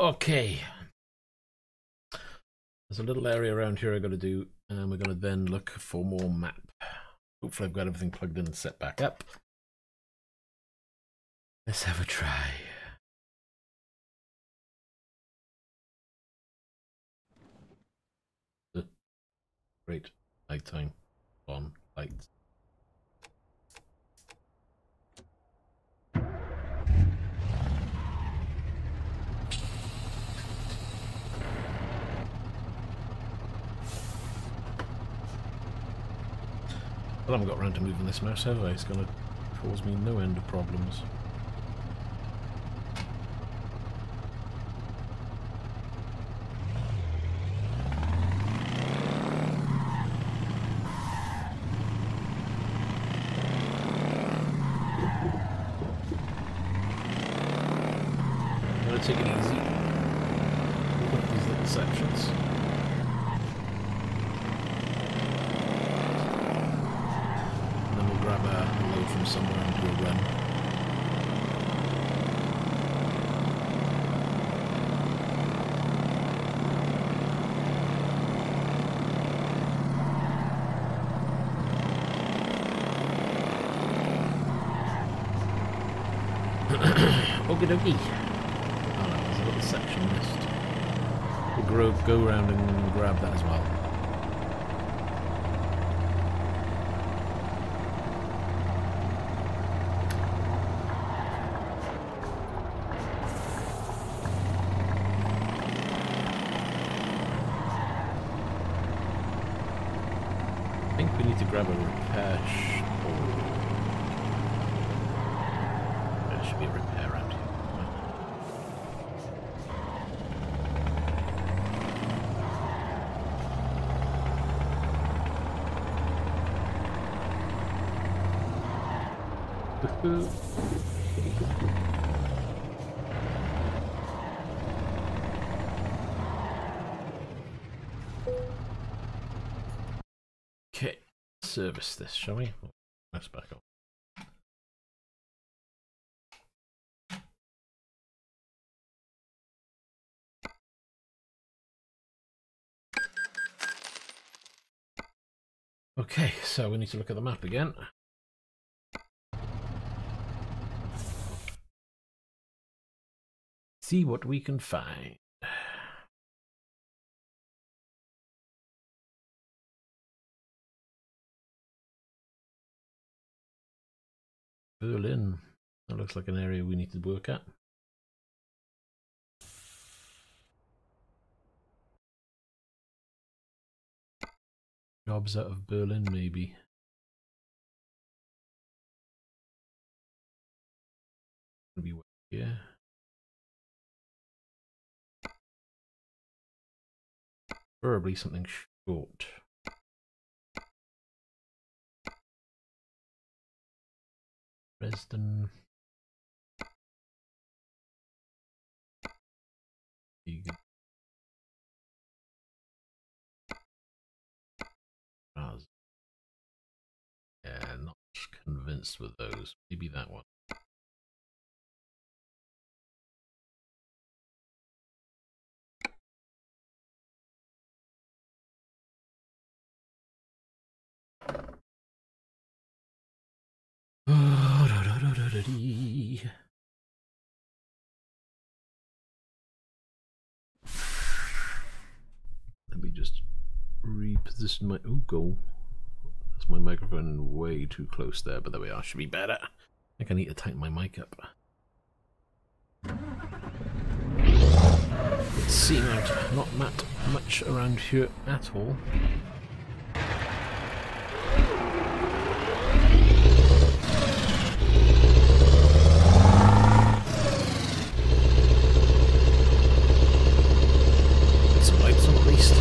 Okay. There's a little area around here I've got to do, and we're going to then look for more map. Hopefully I've got everything plugged in and set back up. Let's have a try. Great. Nighttime on lights. I haven't got around to moving this mouse, have I? It's going to cause me no end of problems. I'm going to take it easy with these little sections. Grab a load from somewhere and do a run. Okie dokie. Oh no, there's a little section missed. We'll go around and grab that as well. I think we need to grab a repair there should be a repair around here. Okay, service this, shall we? Let's back up. Okay, so we need to look at the map again. See what we can find. Berlin. That looks like an area we need to work at. Jobs out of Berlin, maybe. Gonna be here. Preferably something short. Dresden. Yeah, not convinced with those. Maybe that one. Let me just reposition my go. That's my microphone way too close there, but there we are. Should be better. I think I need to tighten my mic up. It's seeing out not much around here at all. Some lights on at least.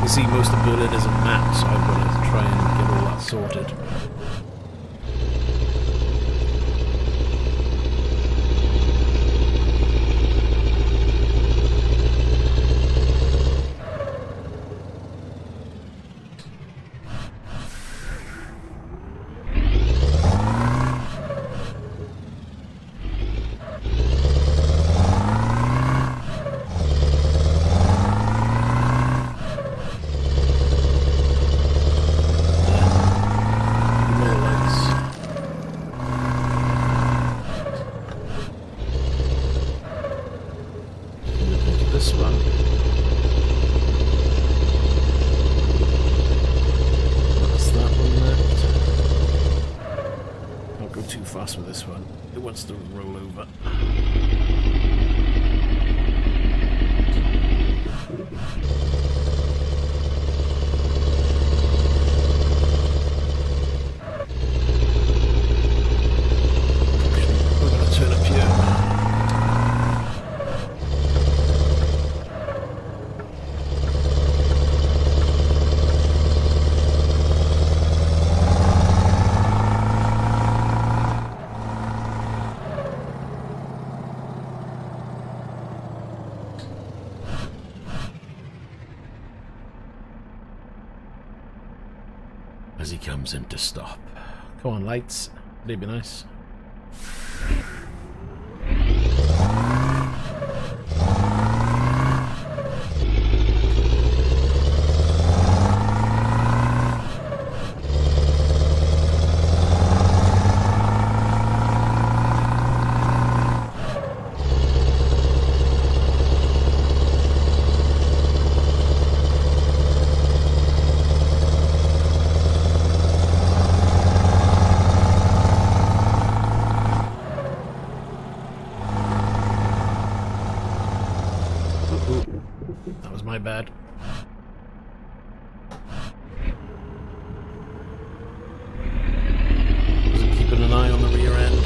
can see, most of Berlin isn't mapped, so I've got to try and get all that sorted. With this one, it wants to roll over. We're going to turn up here. As he comes in to stop. Come on, lights. They'd be nice. That was my bad. Wasn't keeping an eye on the rear end.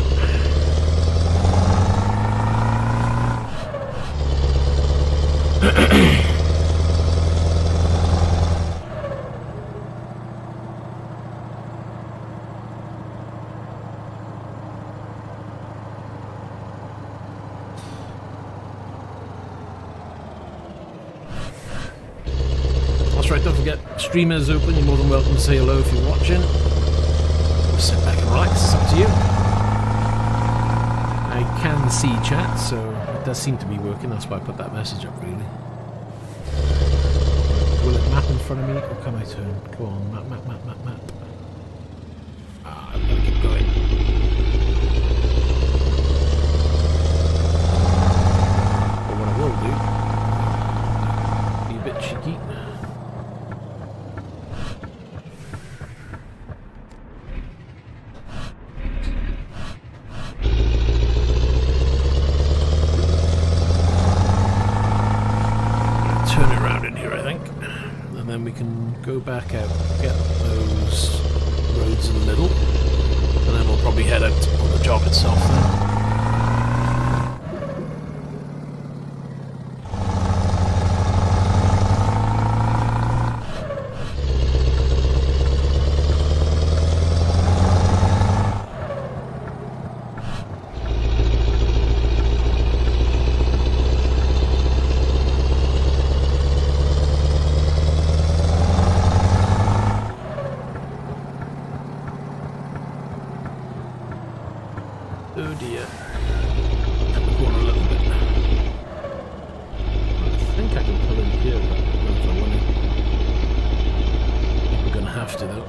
Right, don't forget, streamers open, you're more than welcome to say hello if you're watching. Or sit back and relax, it's up to you. I can see chat, so it does seem to be working, that's why I put that message up, really. Will it map in front of me, or can I turn? Go on, map, map, map, map, map. Ah, I've got to keep going. But what I will do, be a bit cheeky. Go back out, get those roads in the middle, and then we'll probably head out on the job itself then. Oh dear. Cut the corner a little bit. I think I can pull in here, but I don't know if I want to. We're going to have to though.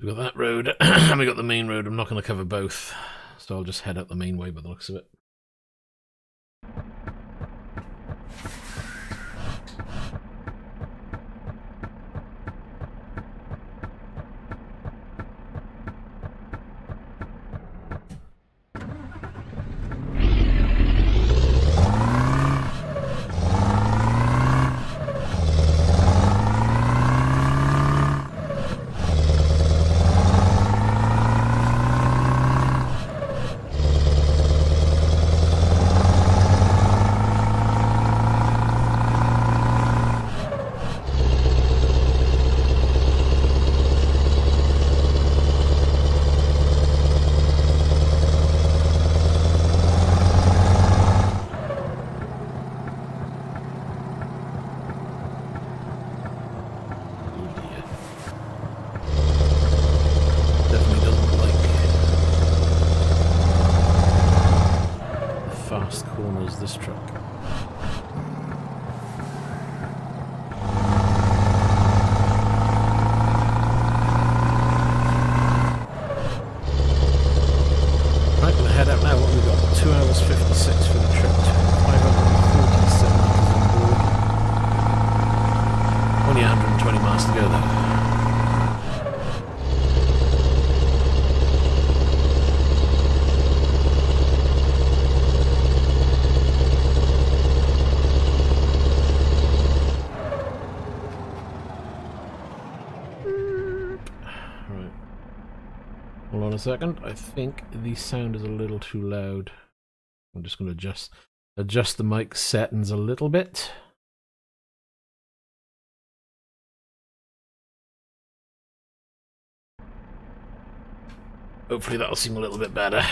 We've got that road, and we've got the main road. I'm not going to cover both, so I'll just head out the main way by the looks of it. This truck. Right, we'll head out now. What have we got? 2 hours 56 for the trip. 547 meters on board. Only 120 miles to go though. Hold on a second. I think the sound is a little too loud. I'm just going to adjust the mic settings a little bit. Hopefully that'll seem a little bit better.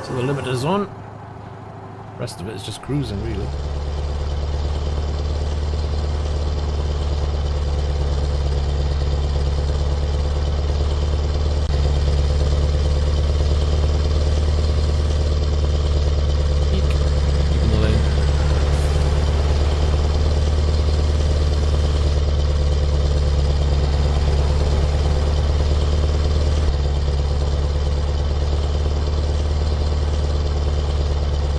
So the limiter's on. The rest of it is just cruising, really.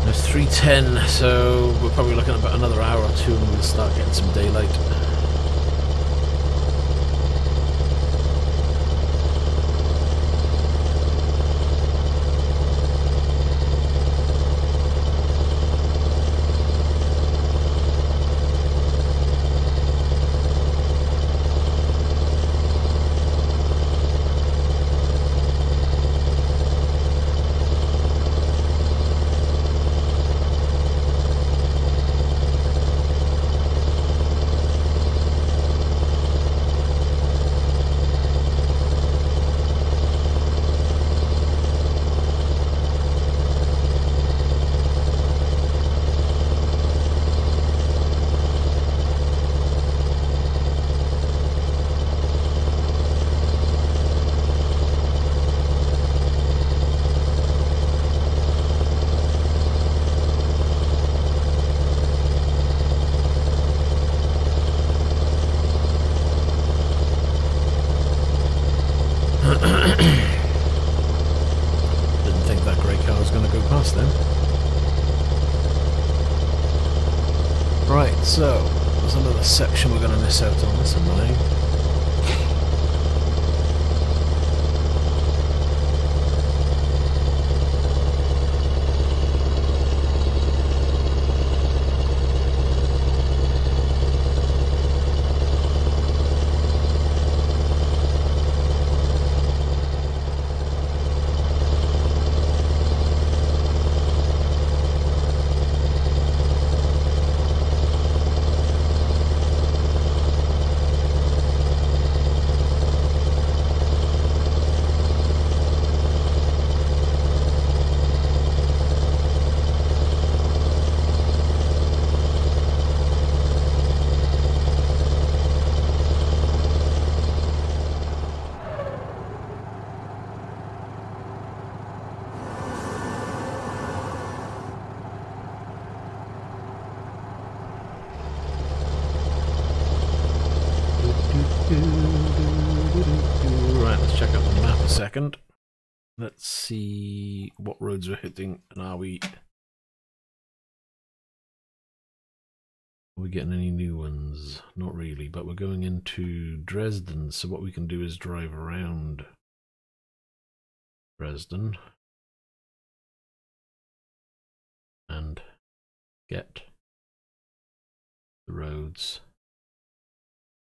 It's 3:10, so we're probably looking at about another hour or two and we'll start getting some daylight. Didn't think that grey car was going to go past them. Right, so there's another section we're going to miss out on. That's annoying. Right, let's check out the map a second. Let's see what roads we're hitting, and are we getting any new ones? Not really, but we're going into Dresden, so what we can do is drive around Dresden and get the roads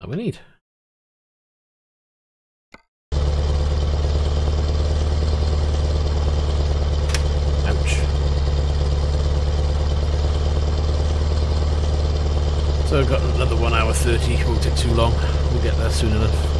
that we need. Ouch. So I've got another 1 hour 30, won't take too long, we'll get there soon enough.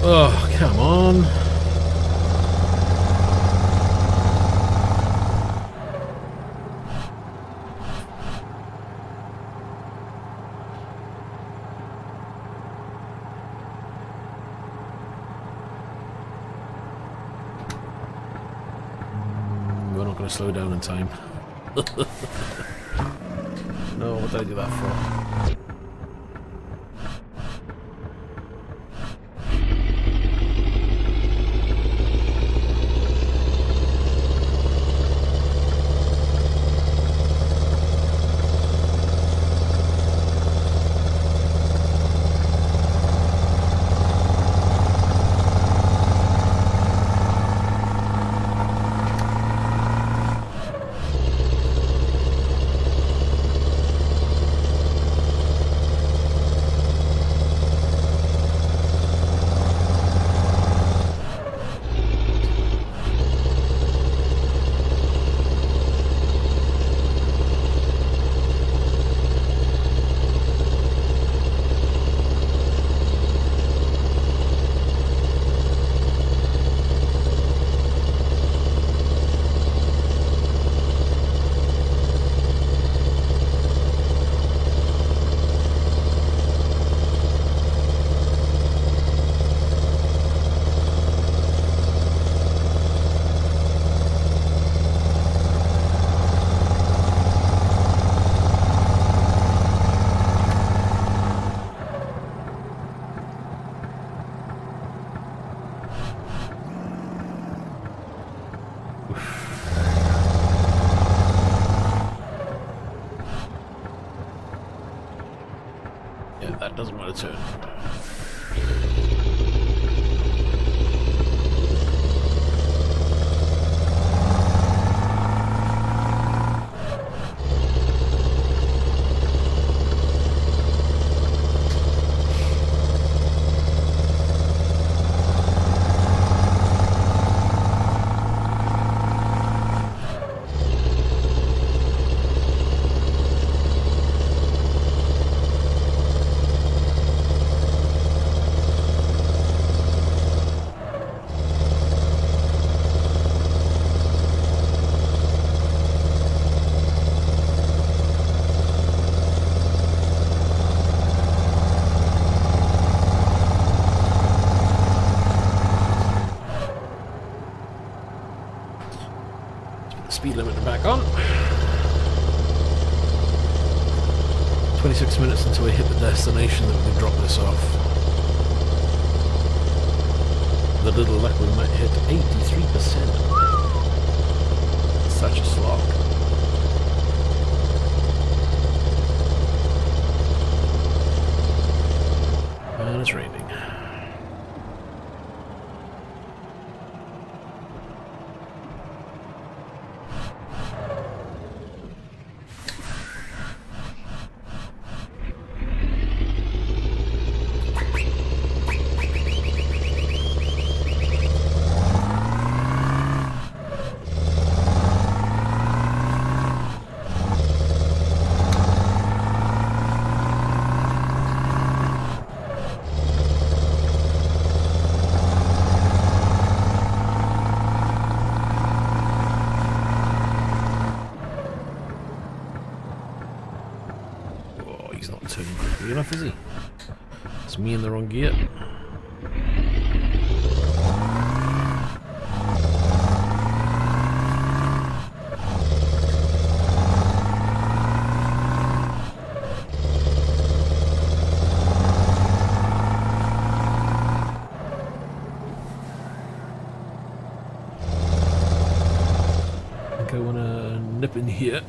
Oh, come on. We're not going to slow down in time. No, what did I do that for? Yeah, that doesn't want to turn. Speed limiter back on. 26 minutes until we hit the destination that we can drop this off. With a little luck we might hit 83%. Such a slog. And it's raining. Enough, is he? It's me in the wrong gear. I think I want to nip in here.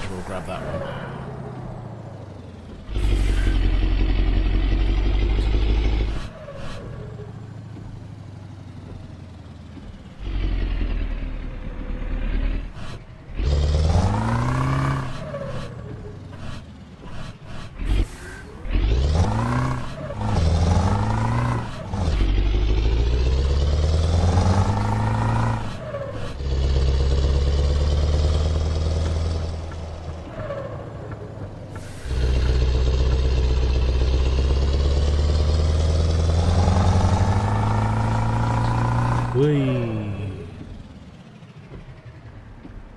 We'll grab that one.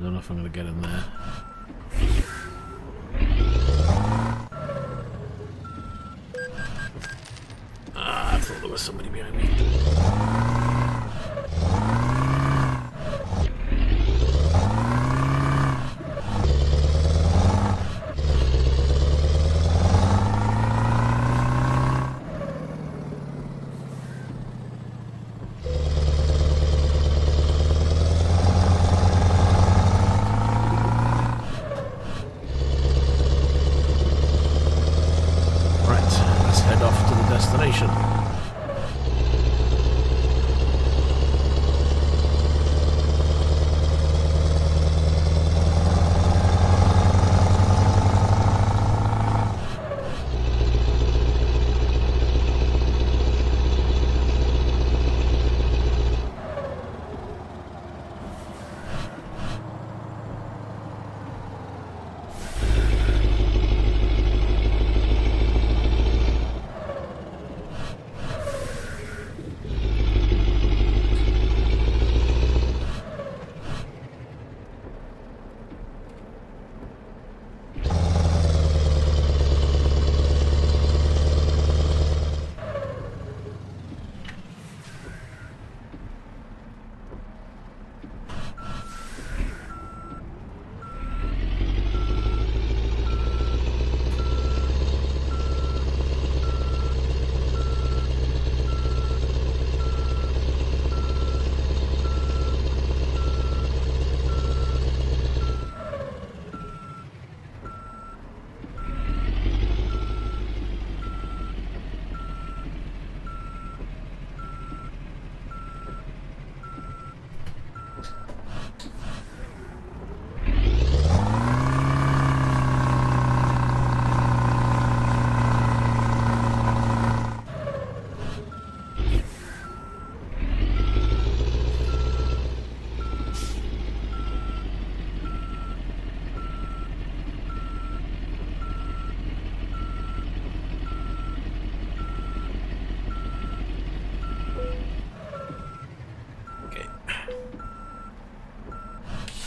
Don't know if I'm going to get in there. Ah, I thought there was somebody behind me.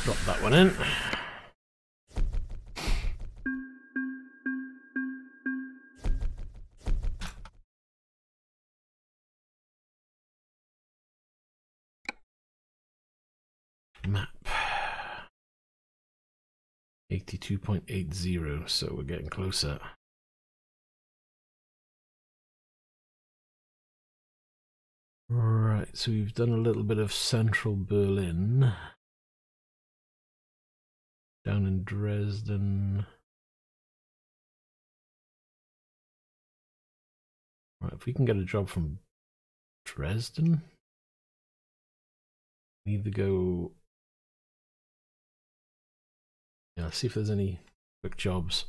Drop that one in. Map 82.80, so we're getting closer. Right, so we've done a little bit of central Berlin. Down in Dresden. Right, if we can get a job from Dresden, we need to go. Yeah, let's see if there's any quick jobs.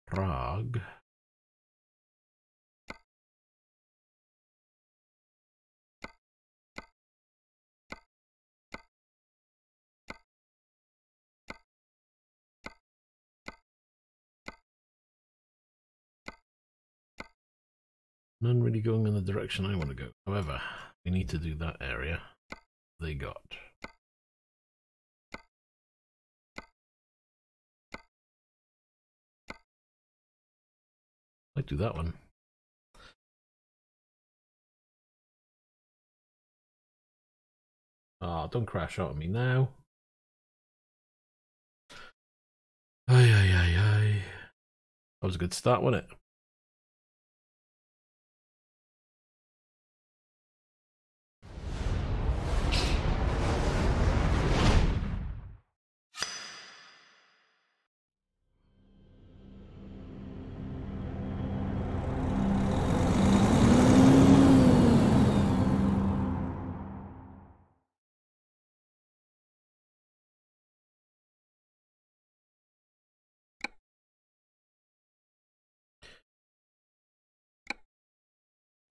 Prague. None really going in the direction I want to go. However, we need to do that area. They got. I'd do that one. Ah, don't crash out on me now. Ay, ay, ay, ay. That was a good start, wasn't it?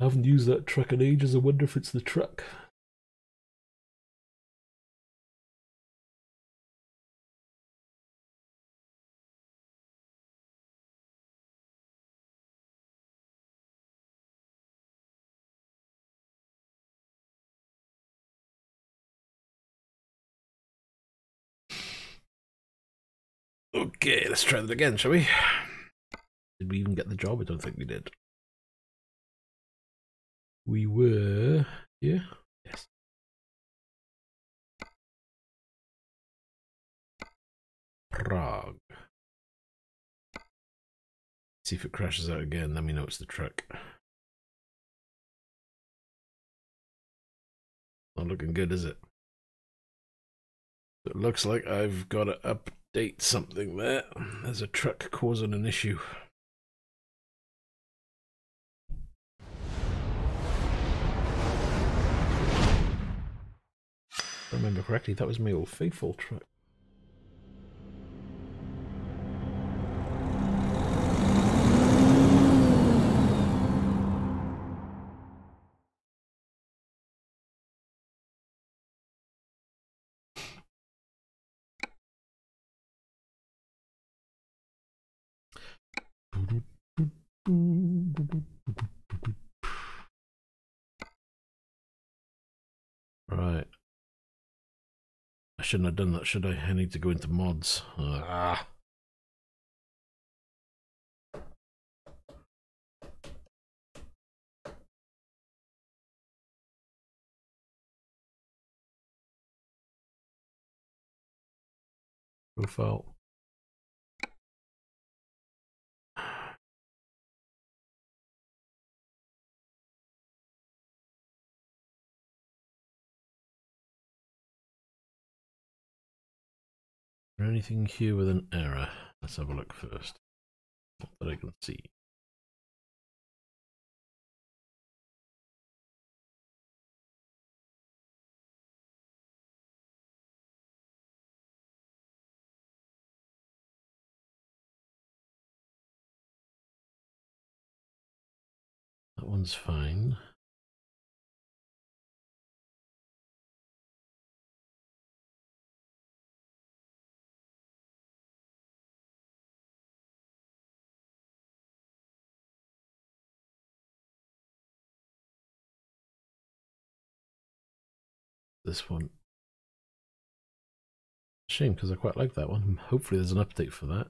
I haven't used that truck in ages. I wonder if it's the truck. Okay, let's try that again, shall we? Did we even get the job? I don't think we did. We were here. Yes. Prague. See if it crashes out again, then we know it's the truck. Not looking good, is it? It looks like I've got to update something there. There's a truck causing an issue. If I remember correctly, that was my old faithful truck. Right. I shouldn't have done that, should I? I need to go into mods. Profile. Is there anything here with an error? Let's have a look first. Not that I can see. That one's fine. This one. Shame, because I quite like that one. Hopefully there's an update for that.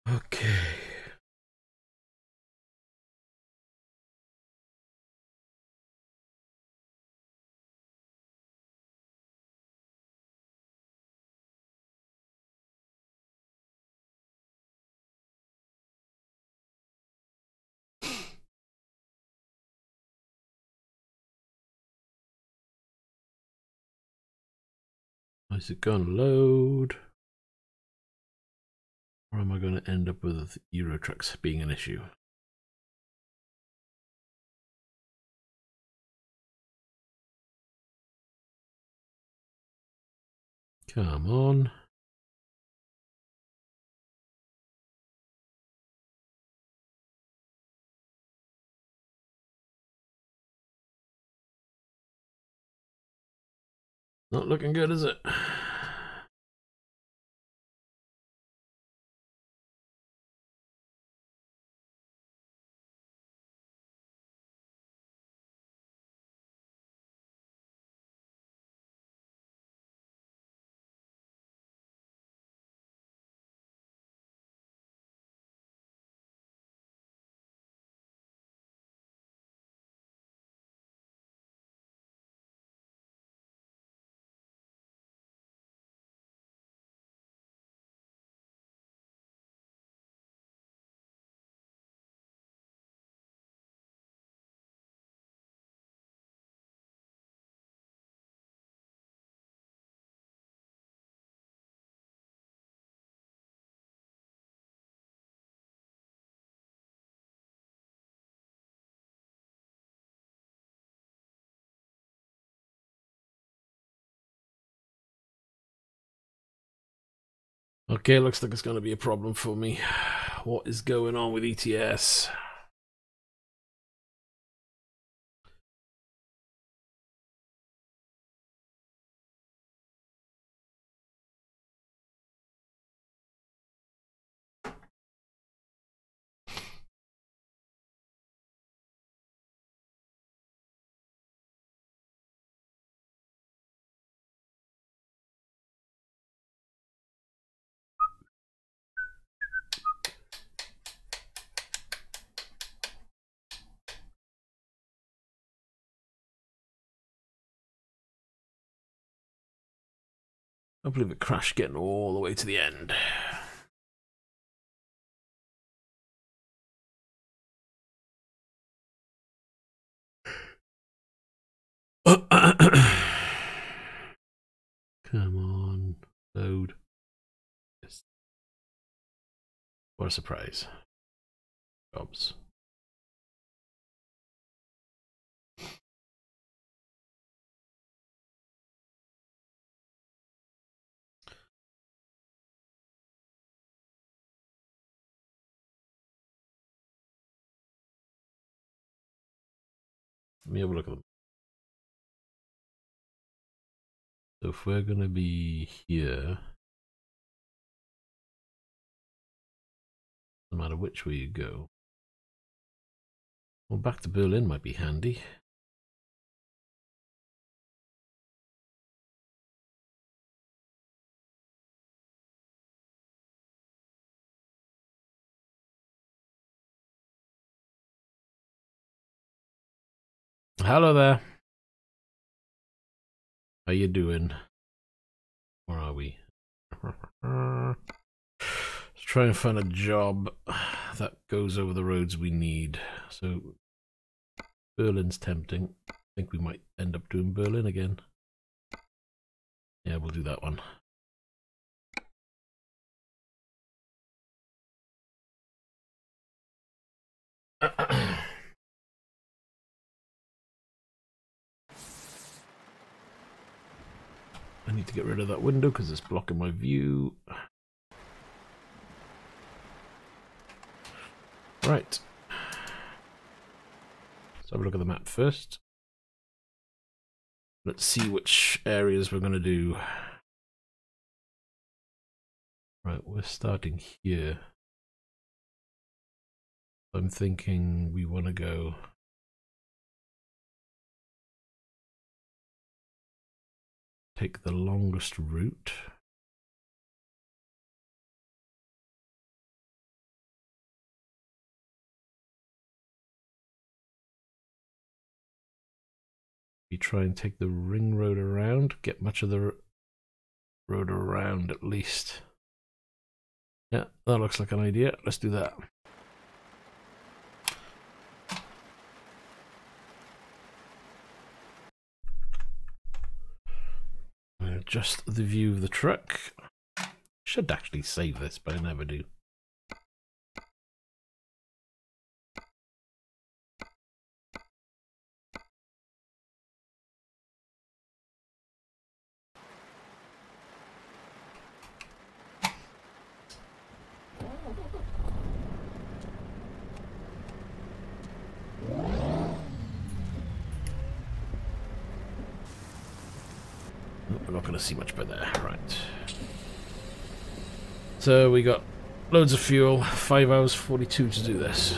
Okay. Is it going to load? Or am I going to end up with Euro trucks being an issue? Come on. Not looking good, is it? Okay, looks like it's going to be a problem for me. What is going on with ETS? I believe it crashed getting all the way to the end. Come on, load. Yes. What a surprise. Jobs. Let me have a look at them. So if we're going to be here, no matter which way you go. Well, back to Berlin might be handy. Hello there. How you doing? Where are we? Let's try and find a job that goes over the roads we need. So Berlin's tempting. I think we might end up doing Berlin again. Yeah, we'll do that one. I need to get rid of that window because it's blocking my view. Right. Let's have a look at the map first. Let's see which areas we're going to do. Right, we're starting here. I'm thinking we want to go take the longest route. We try and take the ring road around, get much of the road around at least. Yeah, that looks like an idea. Let's do that. Adjust the view of the truck. Should actually save this, but I never do. We're not going to see much by there. Right. So we got loads of fuel, 5 hours 42 to do this.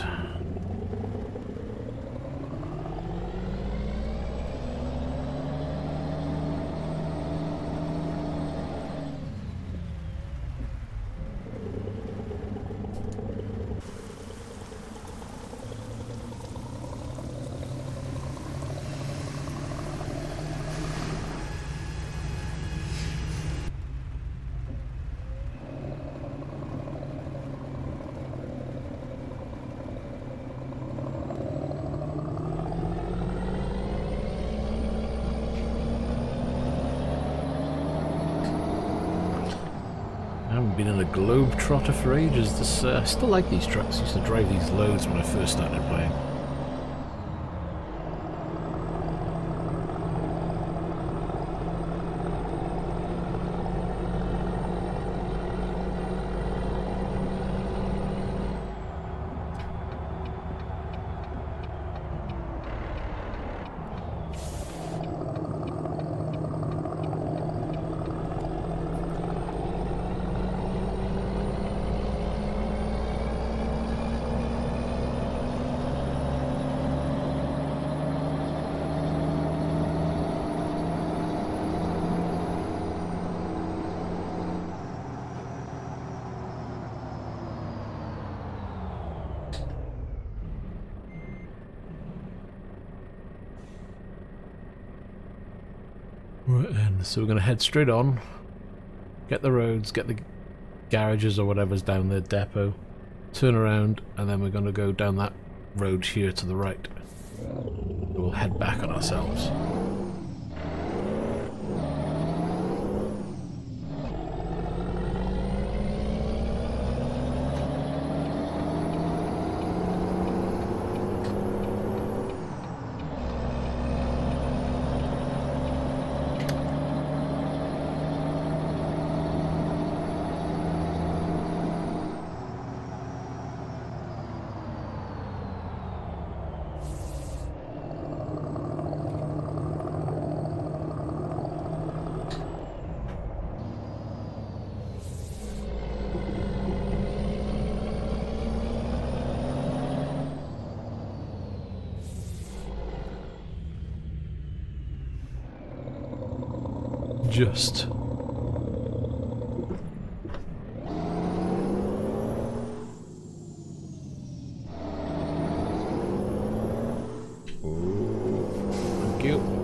Been in a globetrotter for ages. This, I still like these trucks. I used to drive these loads when I first started playing. Right, and so we're going to head straight on, get the roads, get the garages or whatever's down the depot, turn around, and then we're going to go down that road here to the right. We'll head back on ourselves. Just. Thank you.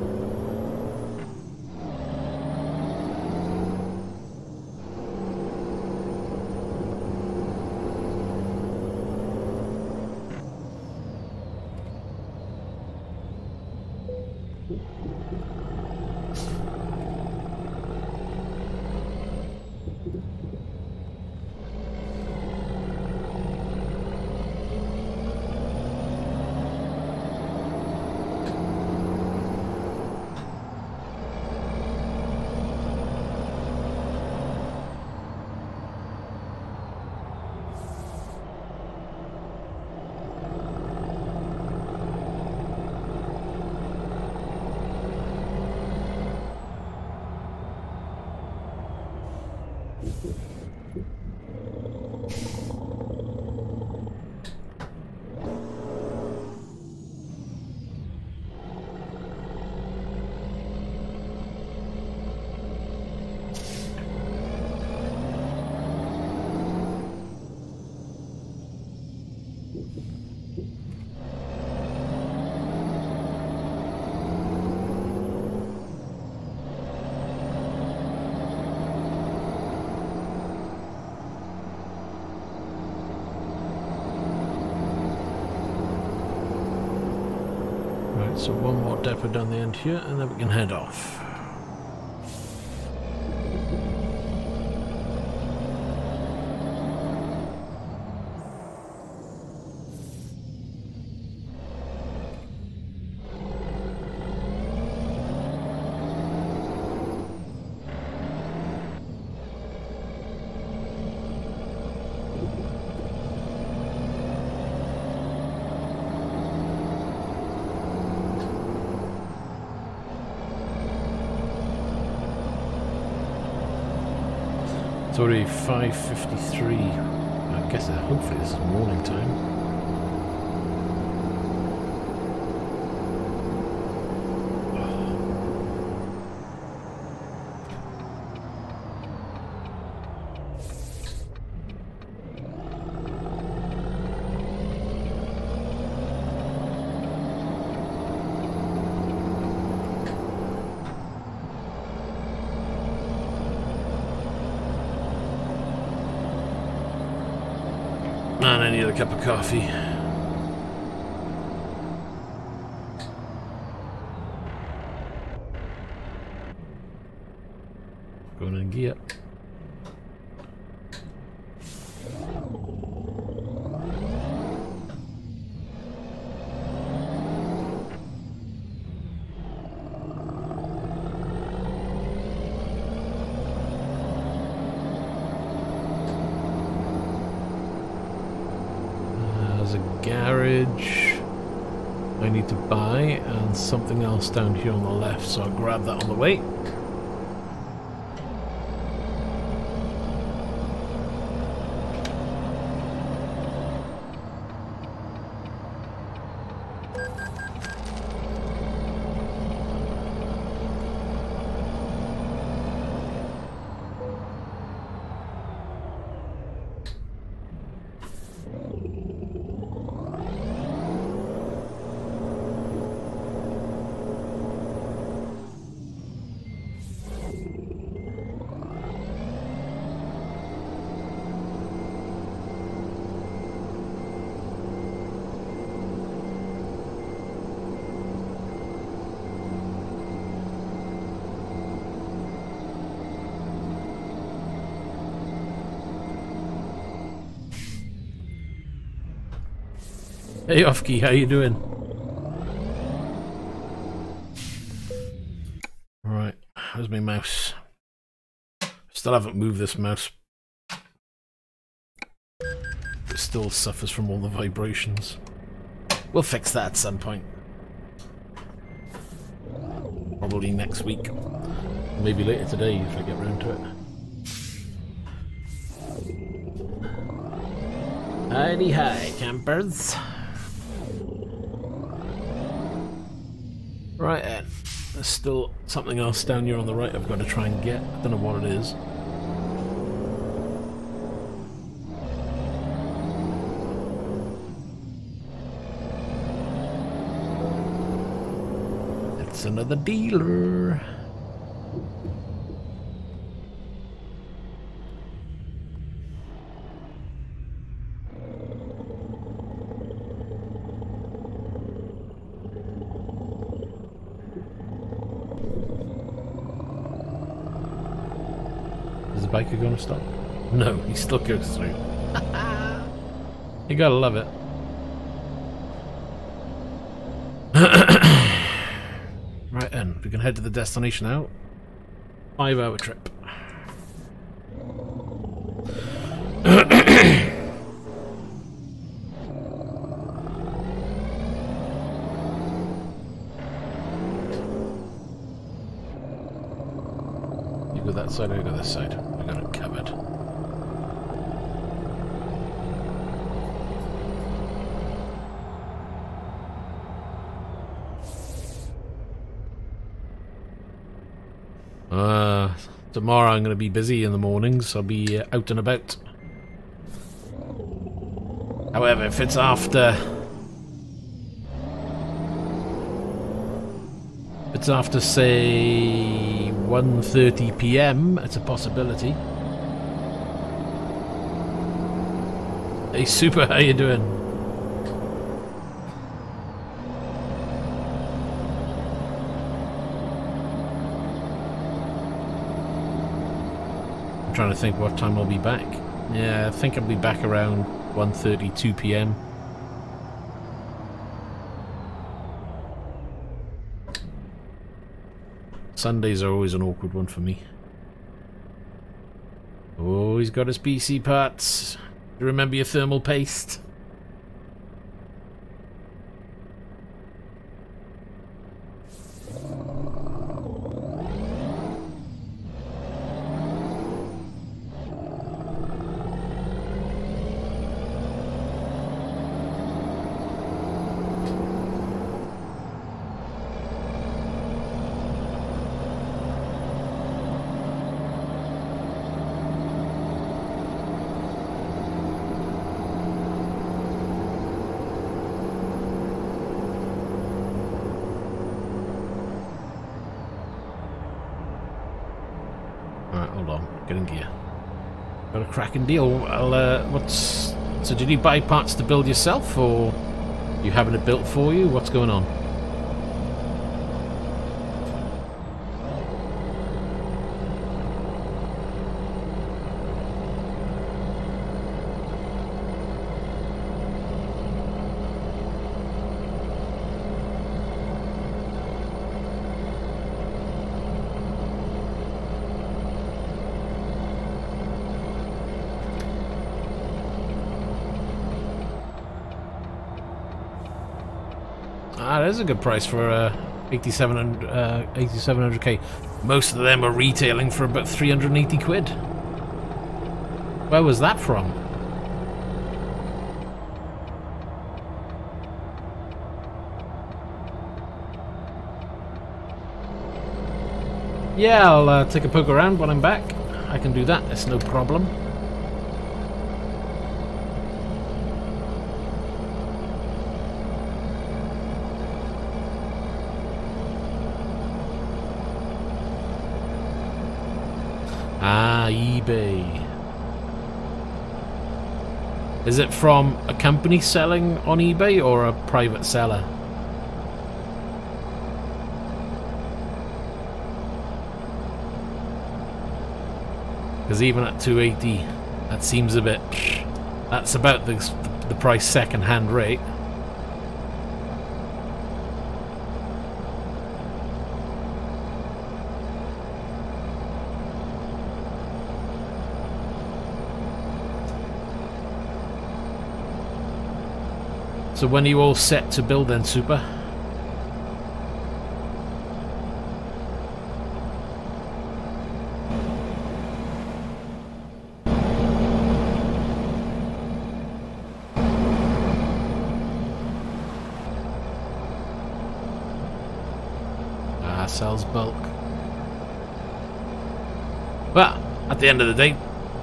So one more depot down the end here, and then we can head off. It's already 5:53. I guess hopefully this is morning time. Man, I need a cup of coffee. Going in gear. Garage I need to buy, and something else down here on the left, so I'll grab that on the way. Hey Ofki, how you doing? Right, where's my mouse? Still haven't moved this mouse. It still suffers from all the vibrations. We'll fix that at some point. Probably next week. Maybe later today if I get round to it. Howdy hi, campers. Right then, there's still something else down here on the right I've got to try and get. I don't know what it is. It's another dealer. Biker gonna stop? No, he still goes through. You gotta love it. Right then, we can head to the destination now. 5-hour trip. You go that side, I go this side. I got it covered. Tomorrow I'm going to be busy in the mornings. I'll be out and about. However, if it's after... It's after, say, 1:30 PM, it's a possibility. Hey Super, how you doing? I'm trying to think what time I'll be back. Yeah, I think I'll be back around 1:30, 2 p.m. Sundays are always an awkward one for me. Oh, he's got his PC parts. Remember your thermal paste? Got a cracking deal. So did you buy parts to build yourself, or you having it built for you? What's going on? That is a good price for 8700K. Most of them are retailing for about 380 quid. Where was that from? Yeah, I'll take a poke around when I'm back. I can do that, it's no problem. eBay. Is it from a company selling on eBay or a private seller? Because even at 280, that seems a bit... That's about the price second-hand rate. So when are you all set to build then, Super? Sells bulk. But at the end of the day,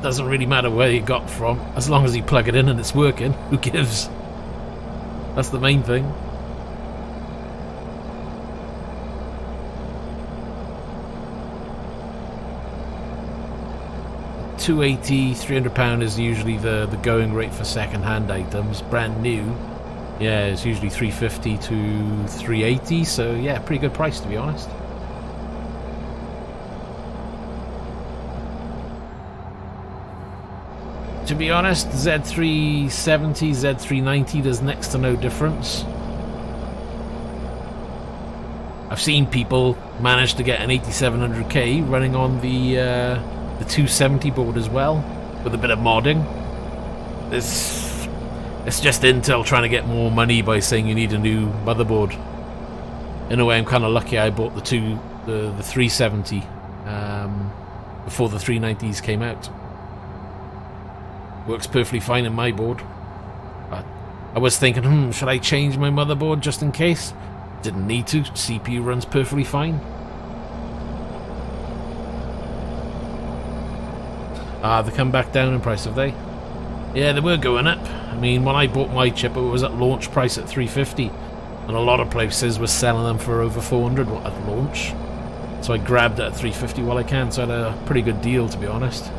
doesn't really matter where you got from, as long as you plug it in and it's working. Who gives? That's the main thing. £280, £300 is usually the going rate for second-hand items. Brand new, yeah, it's usually 350 to 380. So yeah, pretty good price to be honest. To be honest, Z370, Z390, there's next to no difference. I've seen people manage to get an 8700K running on the 270 board as well, with a bit of modding. It's just Intel trying to get more money by saying you need a new motherboard. In a way, I'm kind of lucky I bought the 370 before the 390s came out. Works perfectly fine in my board. But I was thinking, should I change my motherboard just in case? Didn't need to. CPU runs perfectly fine. They come back down in price, have they? Yeah, they were going up. I mean, when I bought my chip, it was at launch price at 350, and a lot of places were selling them for over 400 at launch. So I grabbed it at 350 while I can, so I had a pretty good deal, to be honest.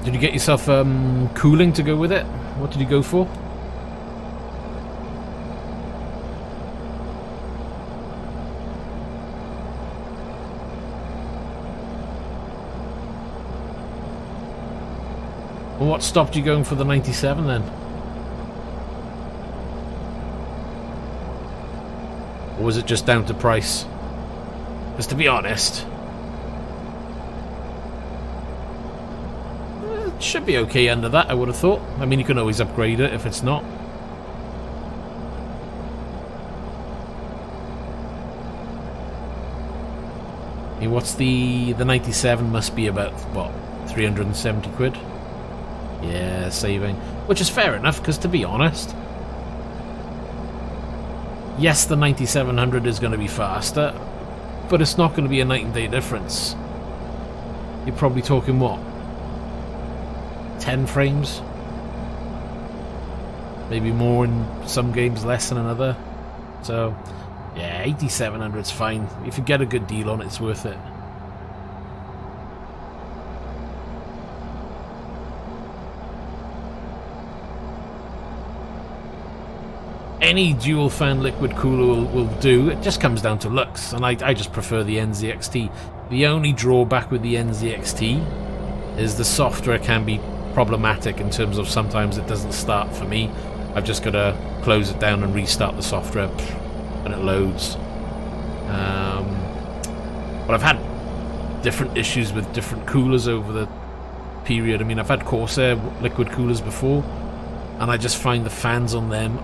Did you get yourself cooling to go with it? What did you go for? Well, what stopped you going for the 97 then? Or was it just down to price? Because to be honest, it should be okay under that, I would have thought. I mean, you can always upgrade it if it's not. I mean, what's the 97 must be about, what, 370 quid? Yeah, saving. Which is fair enough, because to be honest, yes, the 9700 is going to be faster, but it's not going to be a night and day difference. You're probably talking, what, 10 frames? Maybe more in some games, less than another. So, yeah, 8700's fine. If you get a good deal on it, it's worth it. Any dual fan liquid cooler will do. It just comes down to looks, and I just prefer the NZXT. The only drawback with the NZXT is the software can be problematic in terms of sometimes it doesn't start for me. I've just got to close it down and restart the software and it loads. But I've had different issues with different coolers over the period. I mean, I've had Corsair liquid coolers before, and I just find the fans on them,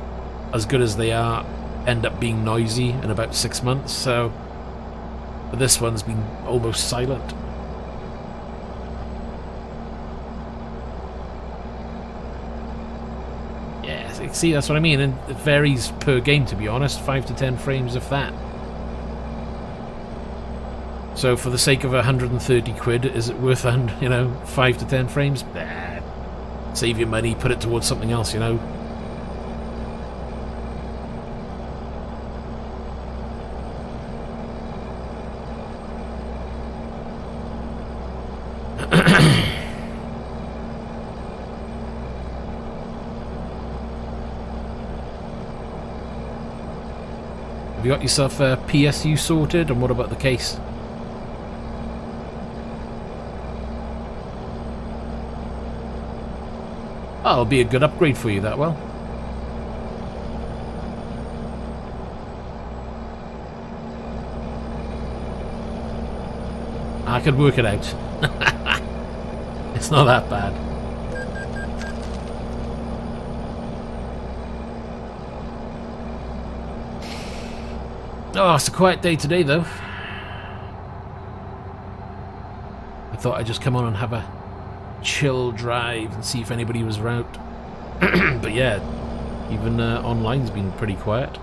as good as they are, end up being noisy in about 6 months. So, but this one's been almost silent. Yeah, see, that's what I mean, and it varies per game, to be honest. 5 to 10 frames, if that. So, for the sake of 130 quid, is it worth, 5 to 10 frames? Nah. Save your money, put it towards something else, you know. Have you got yourself a PSU sorted, and what about the case? Oh, it'll be a good upgrade for you, that will. I could work it out. It's not that bad. Oh, it's a quiet day today, though. I thought I'd just come on and have a chill drive and see if anybody was around. But yeah, even online's been pretty quiet.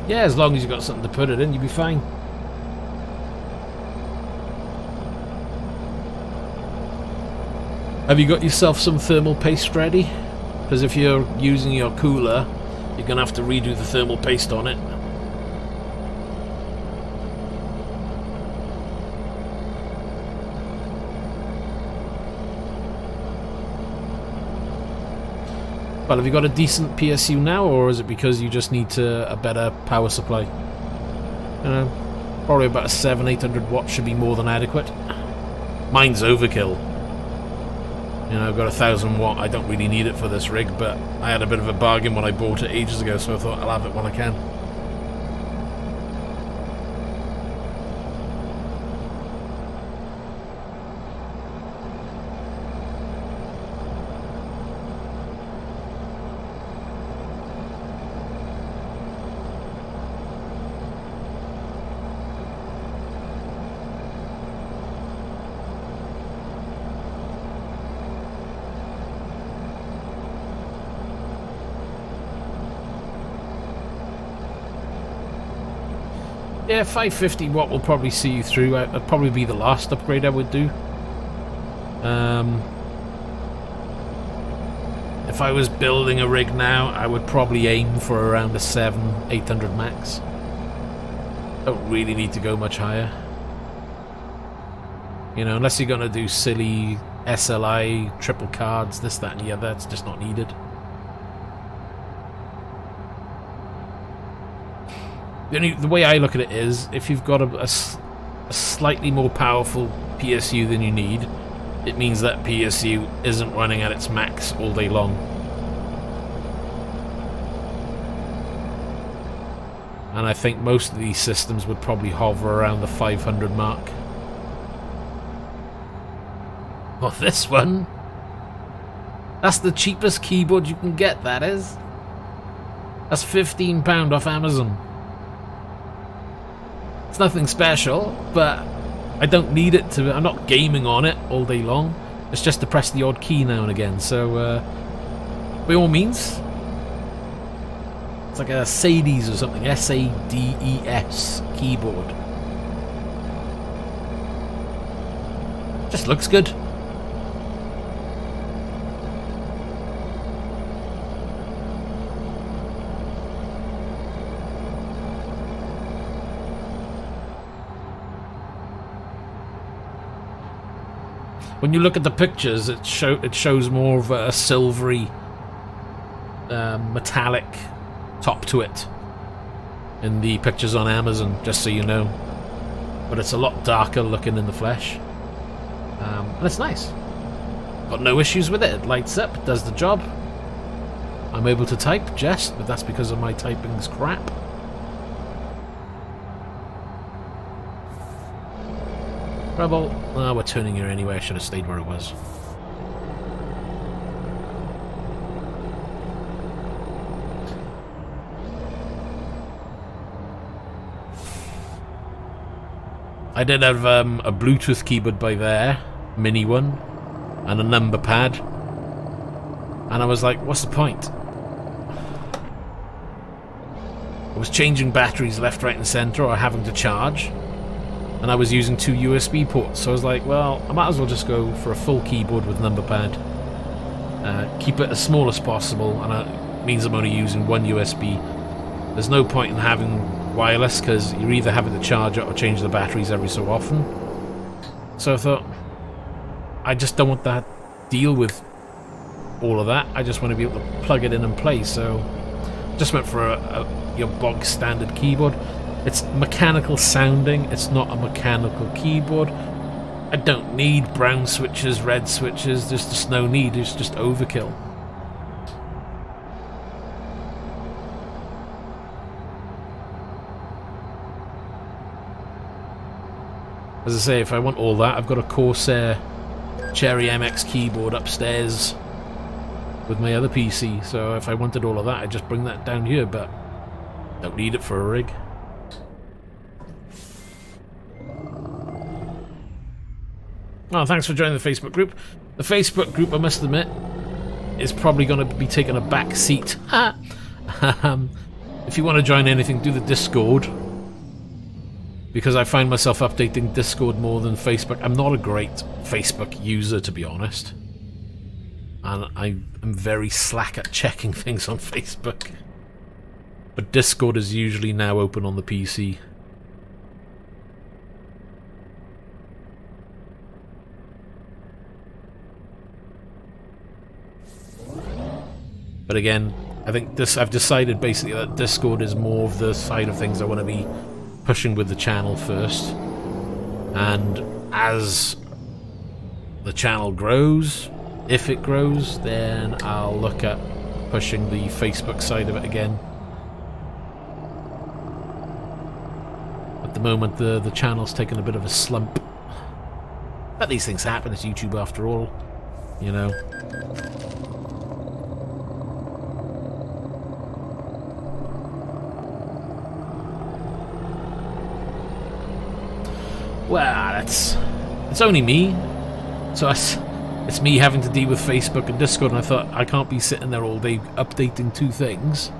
Yeah, as long as you've got something to put it in, you'll be fine. Have you got yourself some thermal paste ready? Because if you're using your cooler, you're going to have to redo the thermal paste on it. Well, have you got a decent PSU now, or is it because you just need a better power supply? You know, probably about a 700-800 watt should be more than adequate. Mine's overkill. You know, I've got 1000 watt. I don't really need it for this rig, but I had a bit of a bargain when I bought it ages ago, so I thought I'll have it when I can. Yeah, 550 watt will probably see you through. That'd probably be the last upgrade I would do. If I was building a rig now, I would probably aim for around a 700-800 max. Don't really need to go much higher. You know, unless you're going to do silly SLI, triple cards, this, that and the other, it's just not needed. The way I look at it is, if you've got a slightly more powerful PSU than you need, it means that PSU isn't running at its max all day long. And I think most of these systems would probably hover around the 500 mark. Well, this one, that's the cheapest keyboard you can get, that is. That's £15 off Amazon. It's nothing special, but I don't need it to... I'm not gaming on it all day long. It's just to press the odd key now and again, so by all means. It's like a Sades or something, S-A-D-E-S keyboard. Just looks good. When you look at the pictures, it shows more of a silvery, metallic top to it in the pictures on Amazon, just so you know. But it's a lot darker looking in the flesh. And it's nice. Got no issues with it. It lights up, it does the job. I'm able to type, but that's because of my typing's crap. Rebel. Oh, we're turning here anyway. I should have stayed where it was. I did have a Bluetooth keyboard by there, mini one, and a number pad. And I was like, what's the point? I was changing batteries left, right and centre, or having to charge. And I was using 2 USB ports, so I was like, well, I might as well just go for a full keyboard with number pad. Keep it as small as possible, and it means I'm only using 1 USB. There's no point in having wireless, because you're either having to charge it or change the batteries every so often. So I thought, I just don't want to deal with all of that. I just want to be able to plug it in and play, so just went for your bog standard keyboard. It's mechanical sounding, it's not a mechanical keyboard. I don't need brown switches, red switches, there's just no need, it's just overkill. As I say, if I want all that, I've got a Corsair Cherry MX keyboard upstairs with my other PC, so if I wanted all of that, I'd just bring that down here, but don't need it for a rig. Well, thanks for joining the Facebook group. The Facebook group, I must admit, is probably going to be taking a back seat. If you want to join anything, do the Discord. Because I find myself updating Discord more than Facebook. I'm not a great Facebook user, to be honest. And I'm very slack at checking things on Facebook. But Discord is usually now open on the PC. But again, I think I've decided basically that Discord is more of the side of things I want to be pushing with the channel first. And as the channel grows, if it grows, then I'll look at pushing the Facebook side of it again. At the moment, the channel's taken a bit of a slump. But these things happen, it's YouTube after all, you know. Well, it's only me, so it's me having to deal with Facebook and Discord, and I thought I can't be sitting there all day updating 2 things.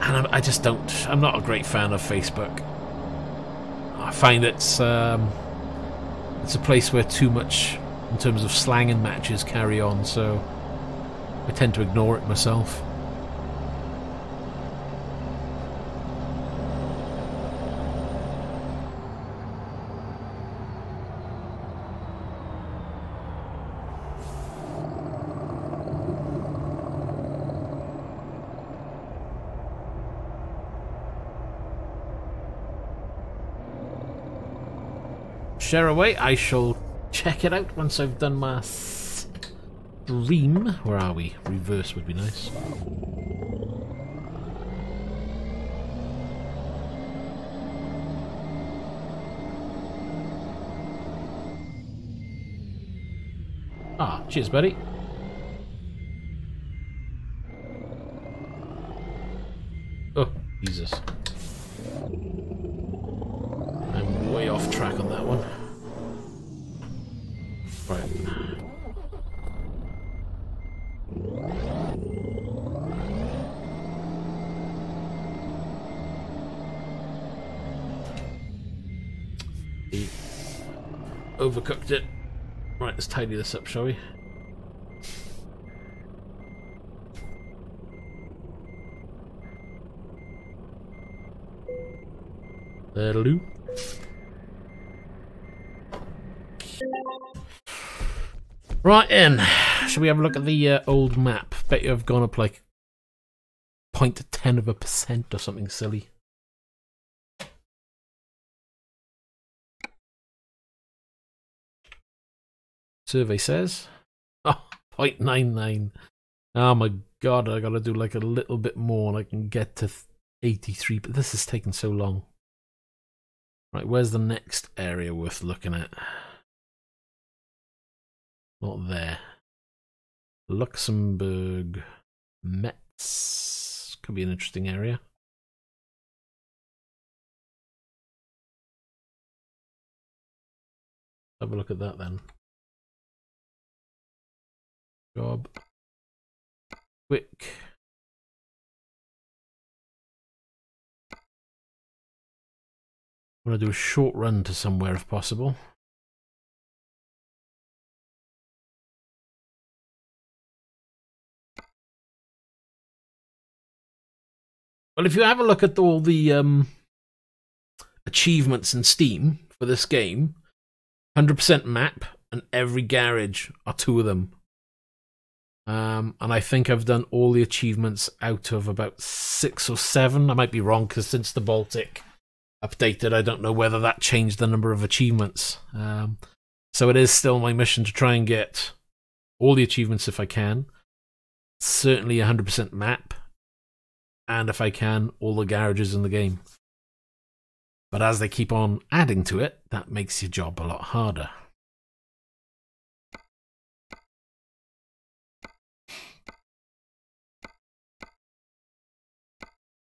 And I just don't. I'm not a great fan of Facebook. I find it's a place where too much in terms of slang and matches carry on, so I tend to ignore it myself. Share away. I shall check it out once I've done my stream. Where are we? Reverse would be nice. Ah, cheers, buddy. Oh, Jesus. I'm way off track on that one. Right. He overcooked it. Right, let's tidy this up, shall we? Hello. Right in. Shall we have a look at the old map? Bet you I've gone up like 0.10% or something silly. Survey says. Oh, 0.99. Oh my god, I gotta do like a little bit more and I can get to 83, but this is taking so long. Right, where's the next area worth looking at? Not there. Luxembourg. Metz. Could be an interesting area. Have a look at that then. Job. Quick. I want to do a short run to somewhere if possible. Well, if you have a look at all the achievements in Steam for this game, 100% map and every garage are 2 of them. And I think I've done all the achievements out of about 6 or 7. I might be wrong because since the Baltic updated, I don't know whether that changed the number of achievements. So it is still my mission to try and get all the achievements if I can. Certainly 100% map. And if I can, all the garages in the game. But as they keep on adding to it, that makes your job a lot harder.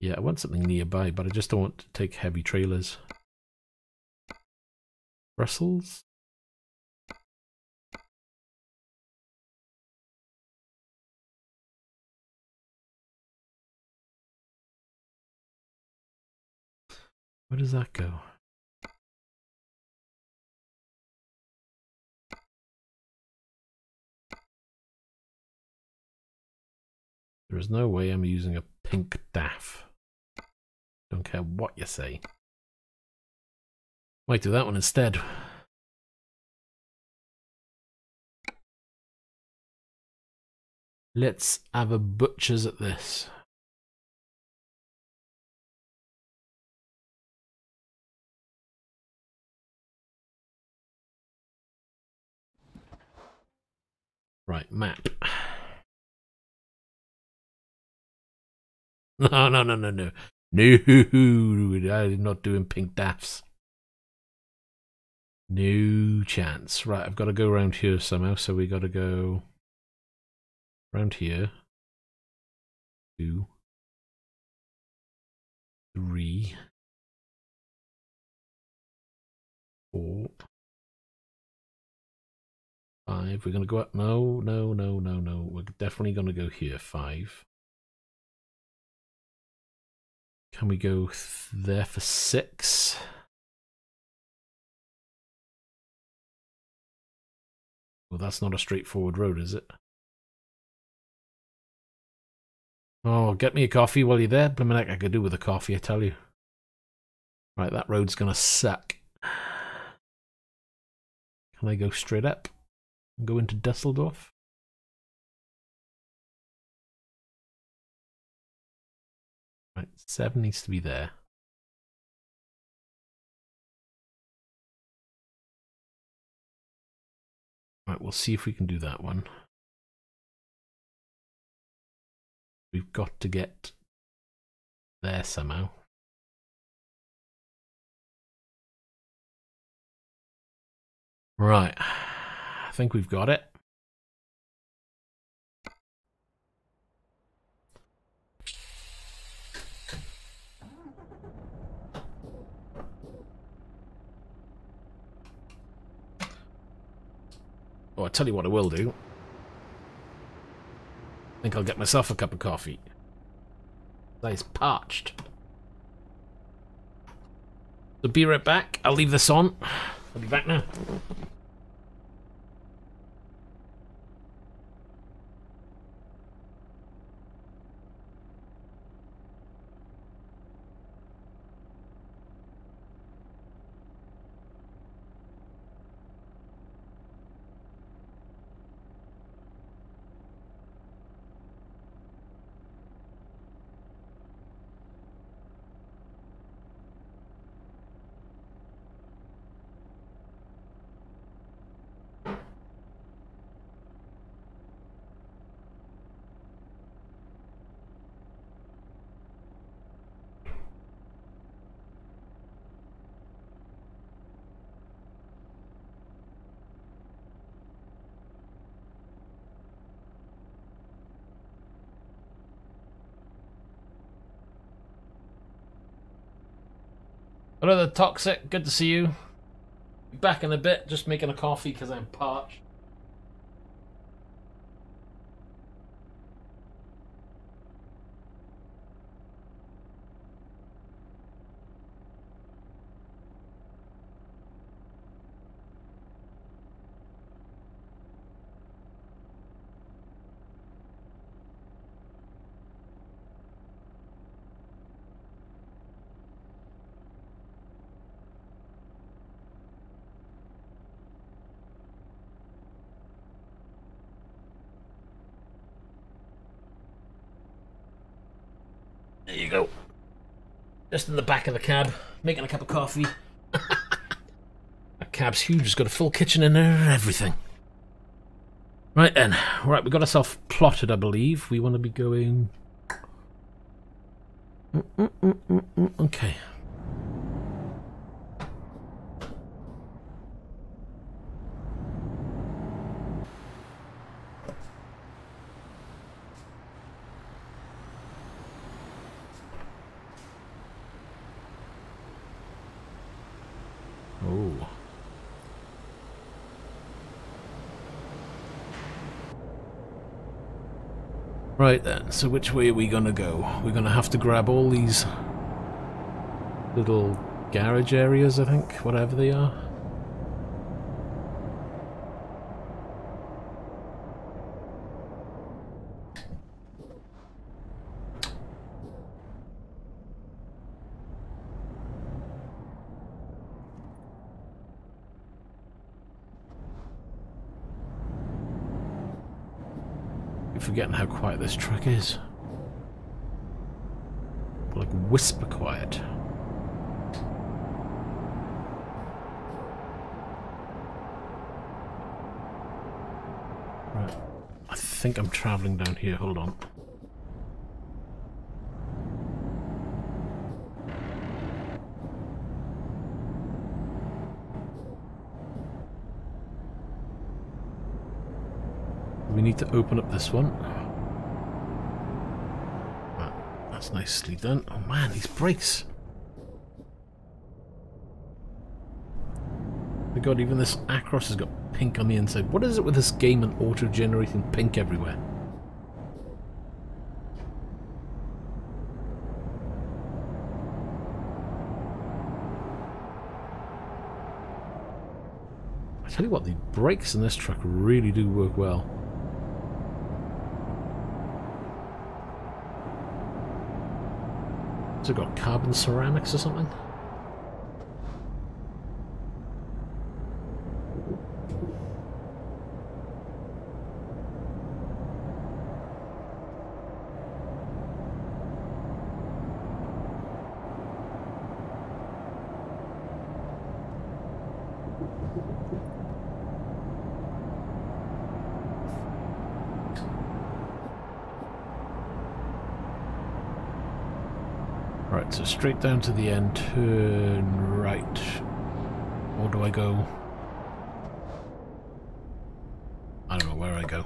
Yeah, I want something nearby, but I just don't want to take heavy trailers. Brussels? Where does that go? There is no way I'm using a pink DAF. Don't care what you say. Might do that one instead. Let's have a butcher's at this. Right, map. No. No, I'm not doing pink DAFs. No chance. Right, I've got to go around here somehow, so we got to go around here. 2, 3, 4, 5. We're going to go up. No. We're definitely going to go here. 5. Can we go there for 6? Well, that's not a straightforward road, is it? Oh, get me a coffee while you're there. Blimmin' heck, I could do with a coffee, I tell you. Right, that road's gonna suck. Can I go straight up and go into Dusseldorf? Right, 7 needs to be there. Right, we'll see if we can do that one. We've got to get there somehow. Right, I think we've got it. Oh, I'll tell you what I will do. I think I'll get myself a cup of coffee. That is parched. So be right back. I'll leave this on. I'll be back now. Hello there, Toxic. Good to see you. Be back in a bit. Just making a coffee because I'm parched. There you go. Just in the back of the cab, making a cup of coffee. That cab's huge, it's got a full kitchen in there and everything. Right then, right, we got ourselves plotted, I believe. We want to be going... Okay. Oh. Right then, so which way are we gonna go? We're gonna have to grab all these little garage areas, I think, whatever they are. Forgetting how quiet this truck is. Like whisper quiet. Right. I think I'm traveling down here. Hold on. We need to open up this one. Right, that's nicely done. Oh man, these brakes. My god, even this Acros has got pink on the inside. What is it with this game and auto-generating pink everywhere? Tell you what, the brakes in this truck really do work well. Has it got carbon ceramics or something? Right, so straight down to the end, turn right. Or do I go? I don't know where I go.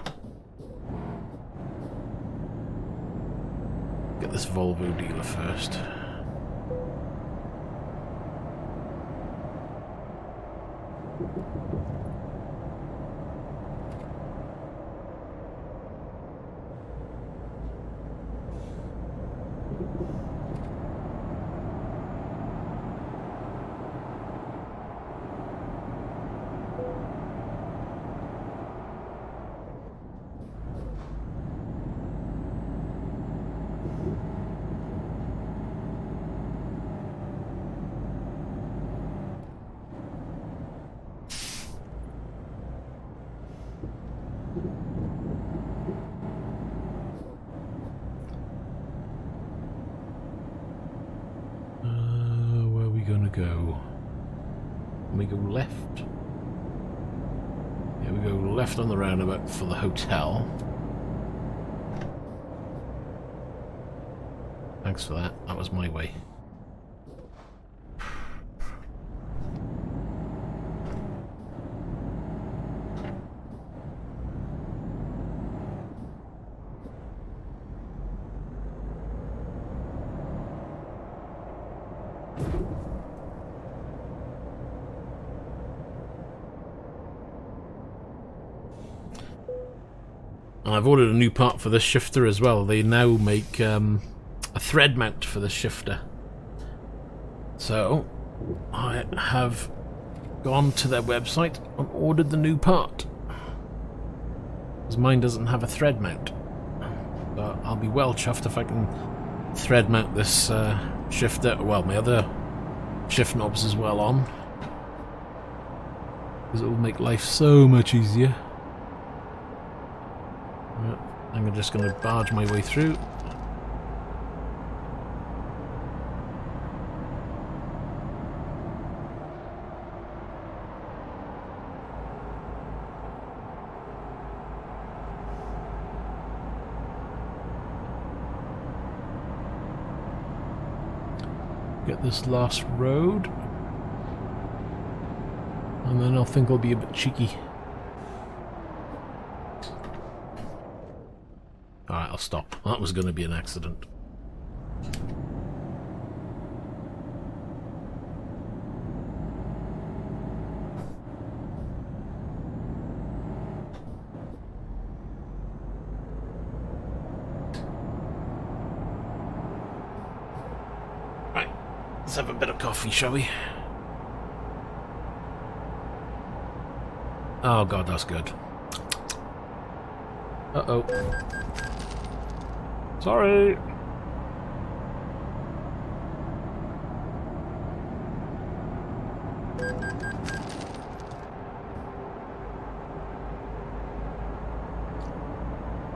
Get this Volvo dealer first. Go. We go left. Yeah, we go left on the roundabout for the hotel. Thanks for that. That was my way. I've ordered a new part for this shifter as well. They now make a thread mount for the shifter. So I have gone to their website and ordered the new part. Because mine doesn't have a thread mount. So I'll be well chuffed if I can thread mount this shifter. Well, my other shift knobs as well on. Because it will make life so much easier. I'm just going to barge my way through. Get this last road. And then I think I'll be a bit cheeky. Alright, I'll stop. That was going to be an accident. Right, let's have a bit of coffee, shall we? Oh god, that's good. Uh-oh. Sorry.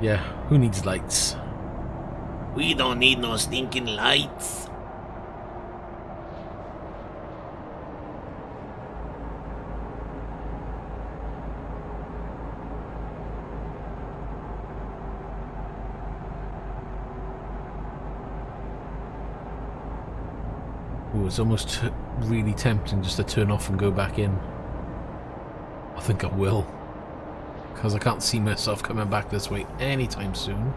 Yeah, who needs lights? We don't need no stinking lights. It's almost really tempting just to turn off and go back in. I think I will, because I can't see myself coming back this way anytime soon.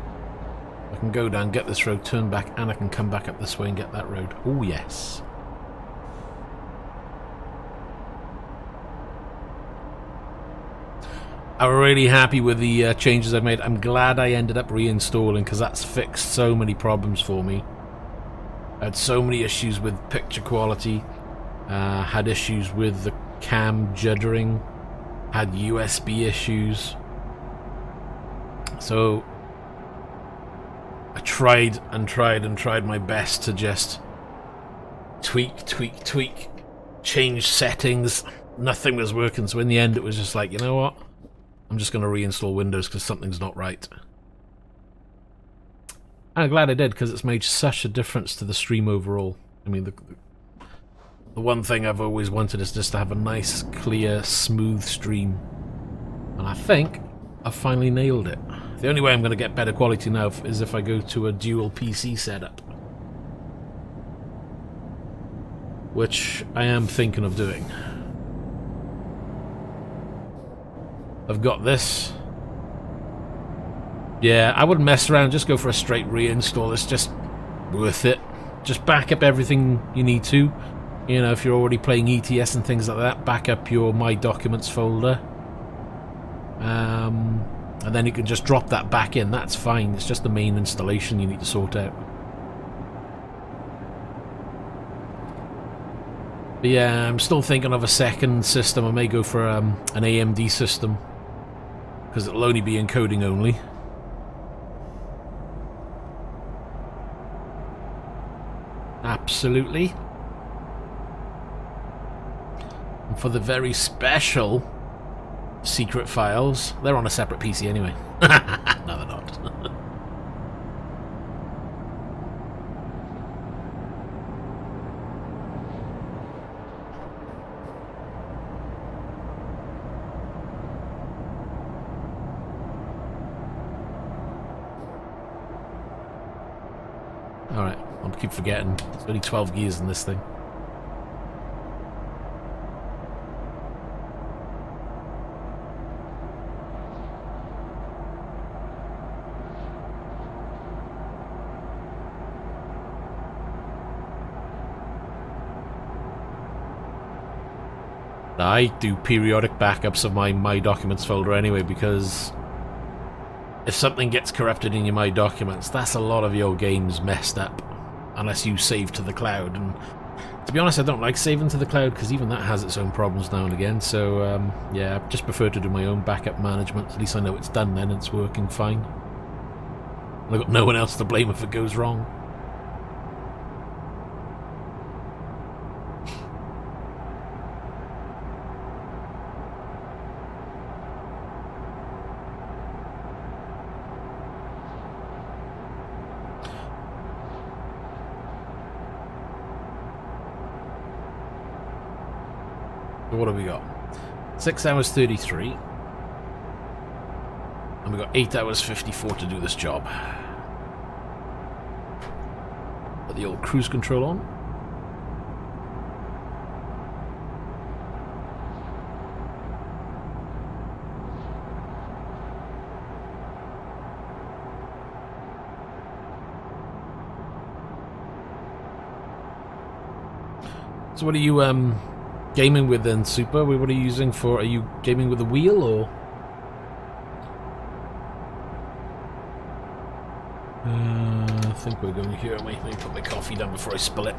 I can go down, get this road, turn back, and I can come back up this way and get that road. Oh yes. I'm really happy with the changes I've made. I'm glad I ended up reinstalling, because that's fixed so many problems for me. I had so many issues with picture quality, had issues with the cam juddering, had USB issues. So I tried my best to just tweak, change settings. Nothing was working, so in the end it was just like, you know what? I'm just going to reinstall Windows because something's not right. And I'm glad I did, because it's made such a difference to the stream overall. I mean, the one thing I've always wanted is just to have a nice, clear, smooth stream. And I think I've finally nailed it. The only way I'm going to get better quality now is if I go to a dual PC setup. Which I am thinking of doing. I've got this. Yeah, I wouldn't mess around, just go for a straight reinstall. It's just worth it. Just back up everything you need to. You know, if you're already playing ETS and things like that, back up your My Documents folder. And then you can just drop that back in, that's fine. It's just the main installation you need to sort out. But yeah, I'm still thinking of a second system. I may go for an AMD system, because it'll only be encoding only. Absolutely. And for the very special secret files, they're on a separate PC anyway. No, they're not. Alright, I'll keep forgetting. There's only 12 gears in this thing. I do periodic backups of my Documents folder anyway, because if something gets corrupted in your My Documents, that's a lot of your games messed up, unless you save to the cloud. And to be honest, I don't like saving to the cloud, because even that has its own problems now and again. So yeah, I just prefer to do my own backup management. At least I know it's done then, and it's working fine. I've got no one else to blame if it goes wrong. What have we got? 6 hours 33. And we've got 8 hours 54 to do this job. Put the old cruise control on. So what are you gaming with then, Super? What are you using for? Are you gaming with a wheel or? I think we're going here. Let me put my coffee down before I spill it.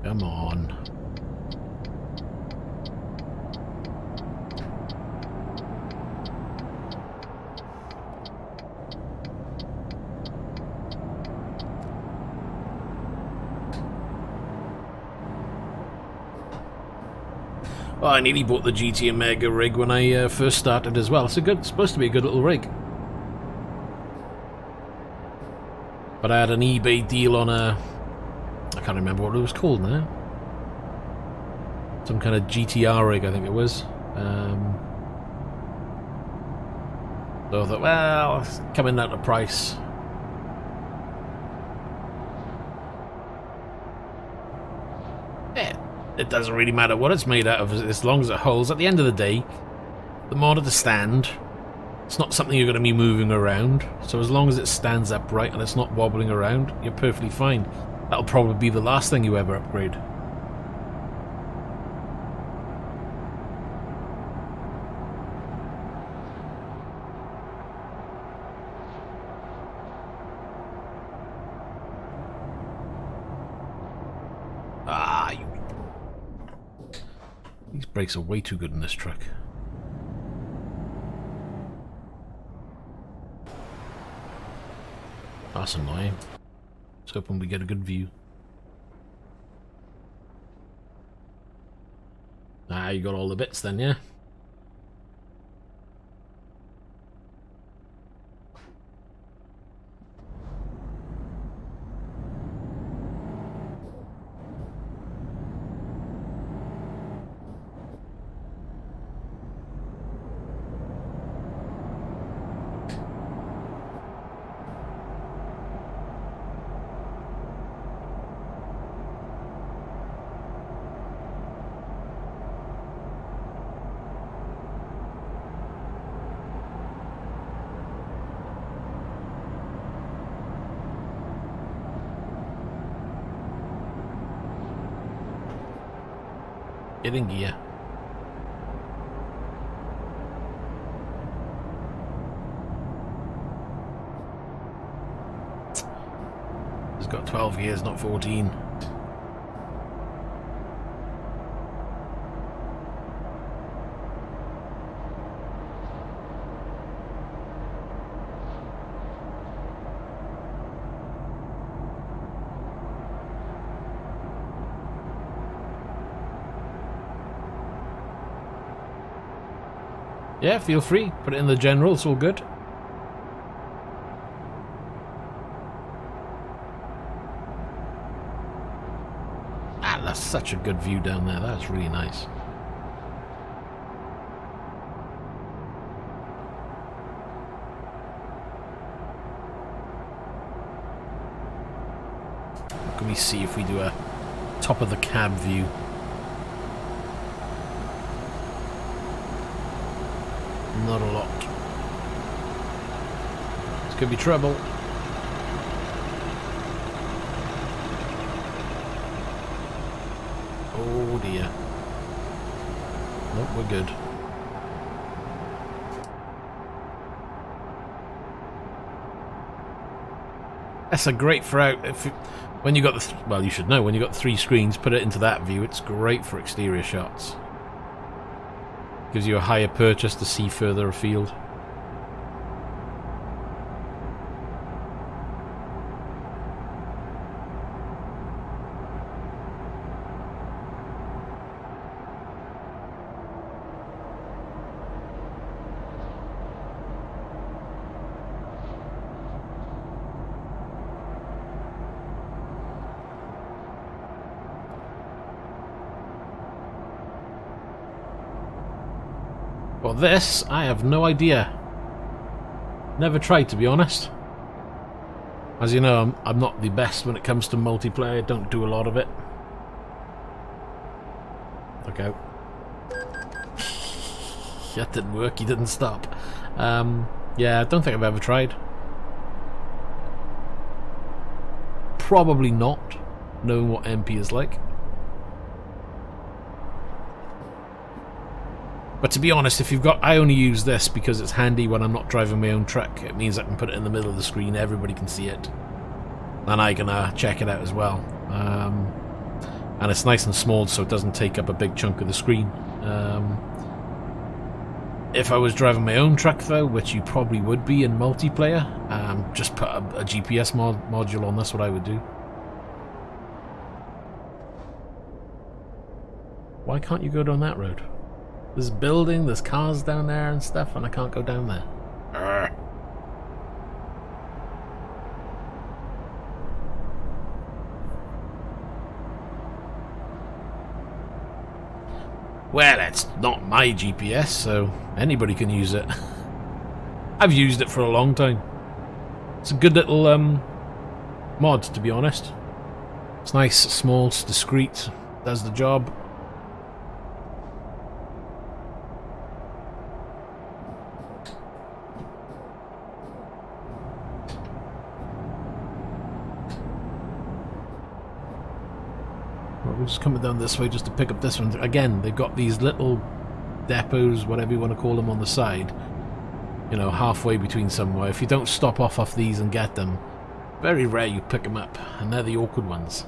Come on. Well, I nearly bought the GT Omega rig when I first started as well. It's supposed to be a good little rig. But I had an eBay deal on a... I can't remember what it was called now. Some kind of GTR rig, I think it was. So I thought, well, it's coming down to price. It doesn't really matter what it's made out of as long as it holds. At the end of the day, the monitor stand, it's not something you're going to be moving around. So as long as it stands upright and it's not wobbling around, you're perfectly fine. That'll probably be the last thing you ever upgrade. These brakes are way too good in this truck. That's annoying. Let's hoping we get a good view. Ah, you got all the bits then, yeah? Get in gear. It's got 12 gears, not 14. Yeah, feel free. Put it in the general, it's all good. Ah, that's such a good view down there. That's really nice. What can we see if we do a top of the cab view? Not a lot. This could be trouble. Oh dear. Nope, we're good. That's a great for out. When you got the well, you should know when you got 3 screens. Put it into that view. It's great for exterior shots. Gives you a higher purchase to see further afield. Well, this, I have no idea. Never tried, to be honest. As you know, I'm not the best when it comes to multiplayer. I don't do a lot of it. Look out. That didn't work, he didn't stop. Yeah, I don't think I've ever tried. Probably not, knowing what MP is like. But to be honest, if you've got... I only use this because it's handy when I'm not driving my own truck. It means I can put it in the middle of the screen, everybody can see it. And I can check it out as well. And it's nice and small so it doesn't take up a big chunk of the screen. If I was driving my own truck though, which you probably would be in multiplayer, just put a GPS module on, that's what I would do. Why can't you go down that road? There's a building, there's cars down there and stuff, and I can't go down there. Arrgh. Well, it's not my GPS, so anybody can use it. I've used it for a long time. It's a good little mod, to be honest. It's nice, small, it's discreet, does the job. We're just coming down this way just to pick up this one. Again, they've got these little depots, whatever you want to call them, on the side. You know, halfway between somewhere. If you don't stop off these and get them, very rare you pick them up. And they're the awkward ones.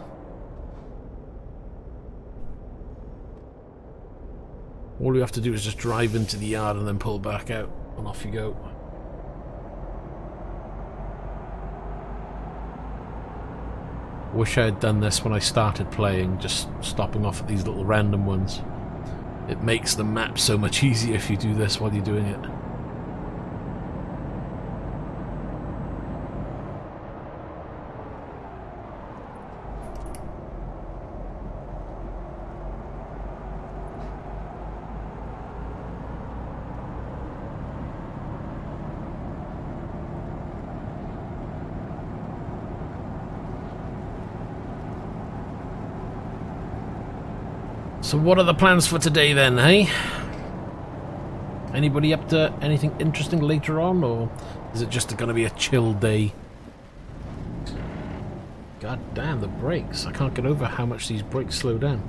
All you have to do is just drive into the yard and then pull back out, and off you go. Wish I had done this when I started playing, just stopping off at these little random ones. It makes the map so much easier if you do this while you're doing it. So what are the plans for today then, hey? Anybody up to anything interesting later on, or is it just going to be a chill day? God damn, the brakes. I can't get over how much these brakes slow down.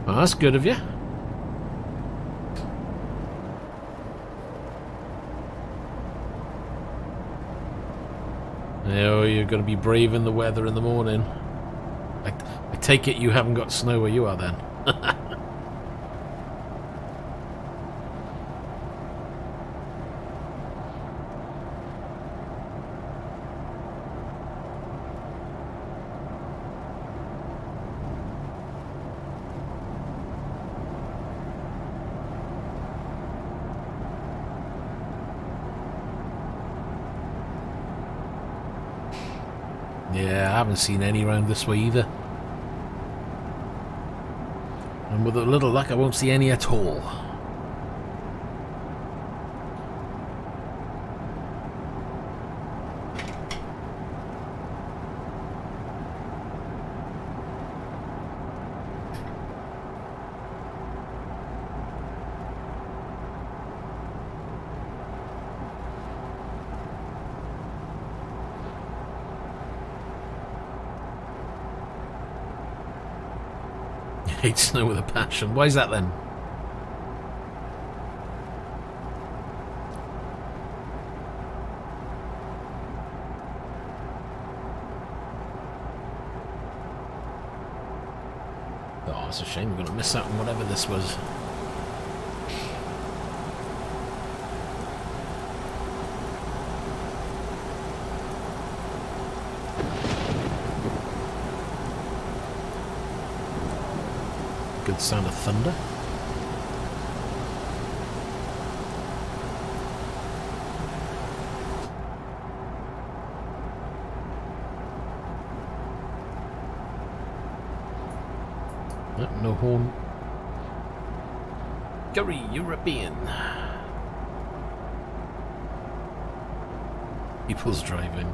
Oh, that's good of you. Oh, you're going to be braving the weather in the morning. I take it you haven't got snow where you are then. Yeah, I haven't seen any round this way either. And with a little luck, I won't see any at all. Hate snow with a passion. Why is that then? Oh, it's a shame we're going to miss out on whatever this was. Good sound of thunder. No horn. Gary, European. People's driving.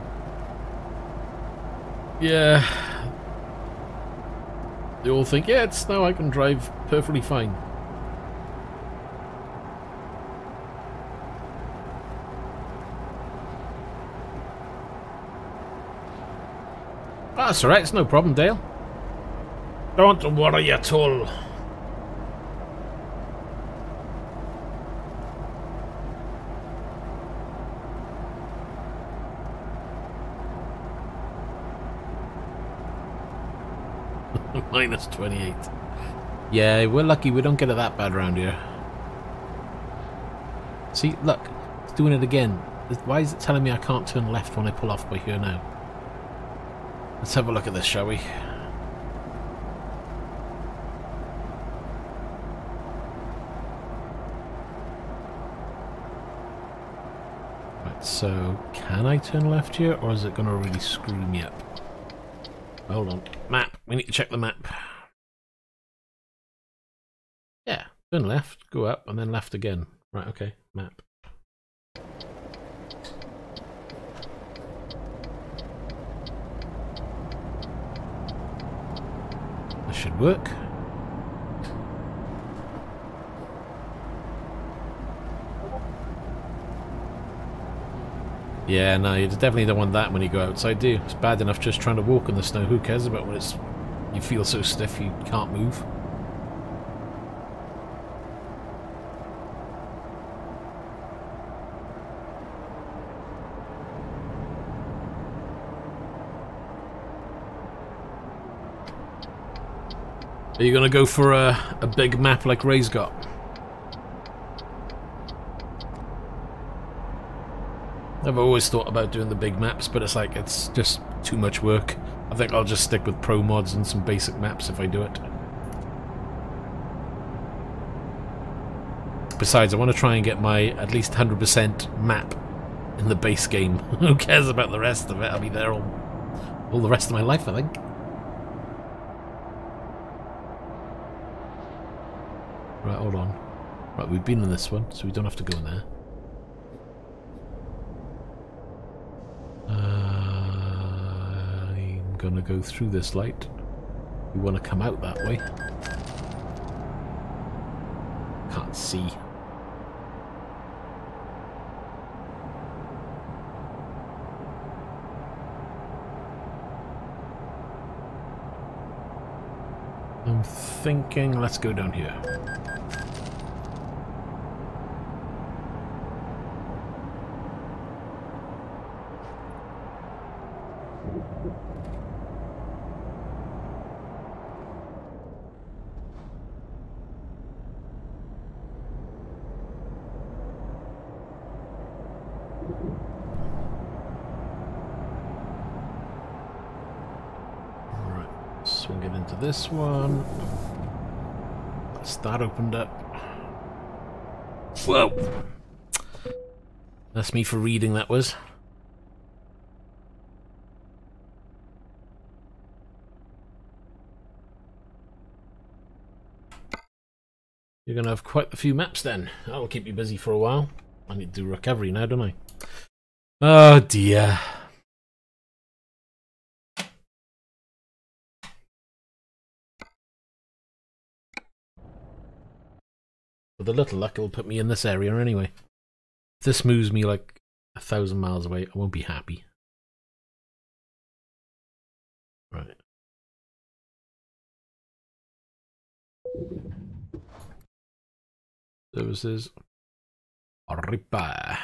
Yeah. They all think, yeah, it's snow, I can drive perfectly fine. That's alright, it's no problem, Dale. Don't worry at all. Minus 28. Yeah, we're lucky we don't get it that bad around here. See, look, it's doing it again. Why is it telling me I can't turn left when I pull off by here now? Let's have a look at this, shall we? Right, so can I turn left here, or is it going to really screw me up? Hold on. Map. We need to check the map. Yeah. Turn left, go up, and then left again. Right, okay. Map. This should work. Yeah, no, you definitely don't want that when you go outside, do you? It's bad enough just trying to walk in the snow. Who cares about when it's you feel so stiff you can't move? Are you gonna go for a big map like Ray's got? I've always thought about doing the big maps, but it's like, it's just too much work. I think I'll just stick with pro mods and some basic maps if I do it. Besides, I want to try and get my at least 100% map in the base game. Who cares about the rest of it? I'll be there all the rest of my life, I think. Right, hold on. Right, we've been in this one, so we don't have to go in there. I'm gonna go through this light. We want to come out that way. Can't see. I'm thinking, let's go down here. Swing it into this one. That's that opened up. Whoa! That's me for reading, that was. You're gonna have quite a few maps then. That'll keep you busy for a while. I need to do recovery now, don't I? Oh dear. With a little luck, it'll put me in this area anyway. If this moves me like 1,000 miles away, I won't be happy. Right. Services. Repair.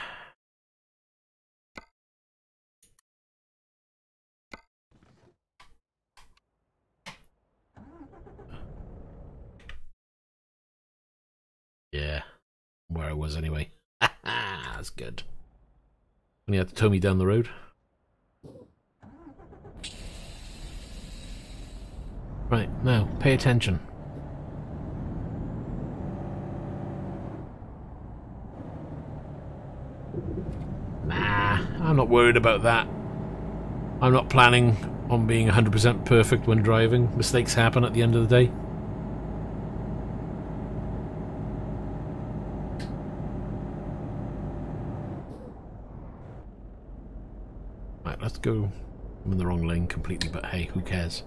Yeah. Where I was anyway. That's good. When you had to tow me down the road. Right, now, pay attention. Nah, I'm not worried about that. I'm not planning on being 100% perfect when driving. Mistakes happen at the end of the day. Right, let's go. I'm in the wrong lane completely, but hey, who cares?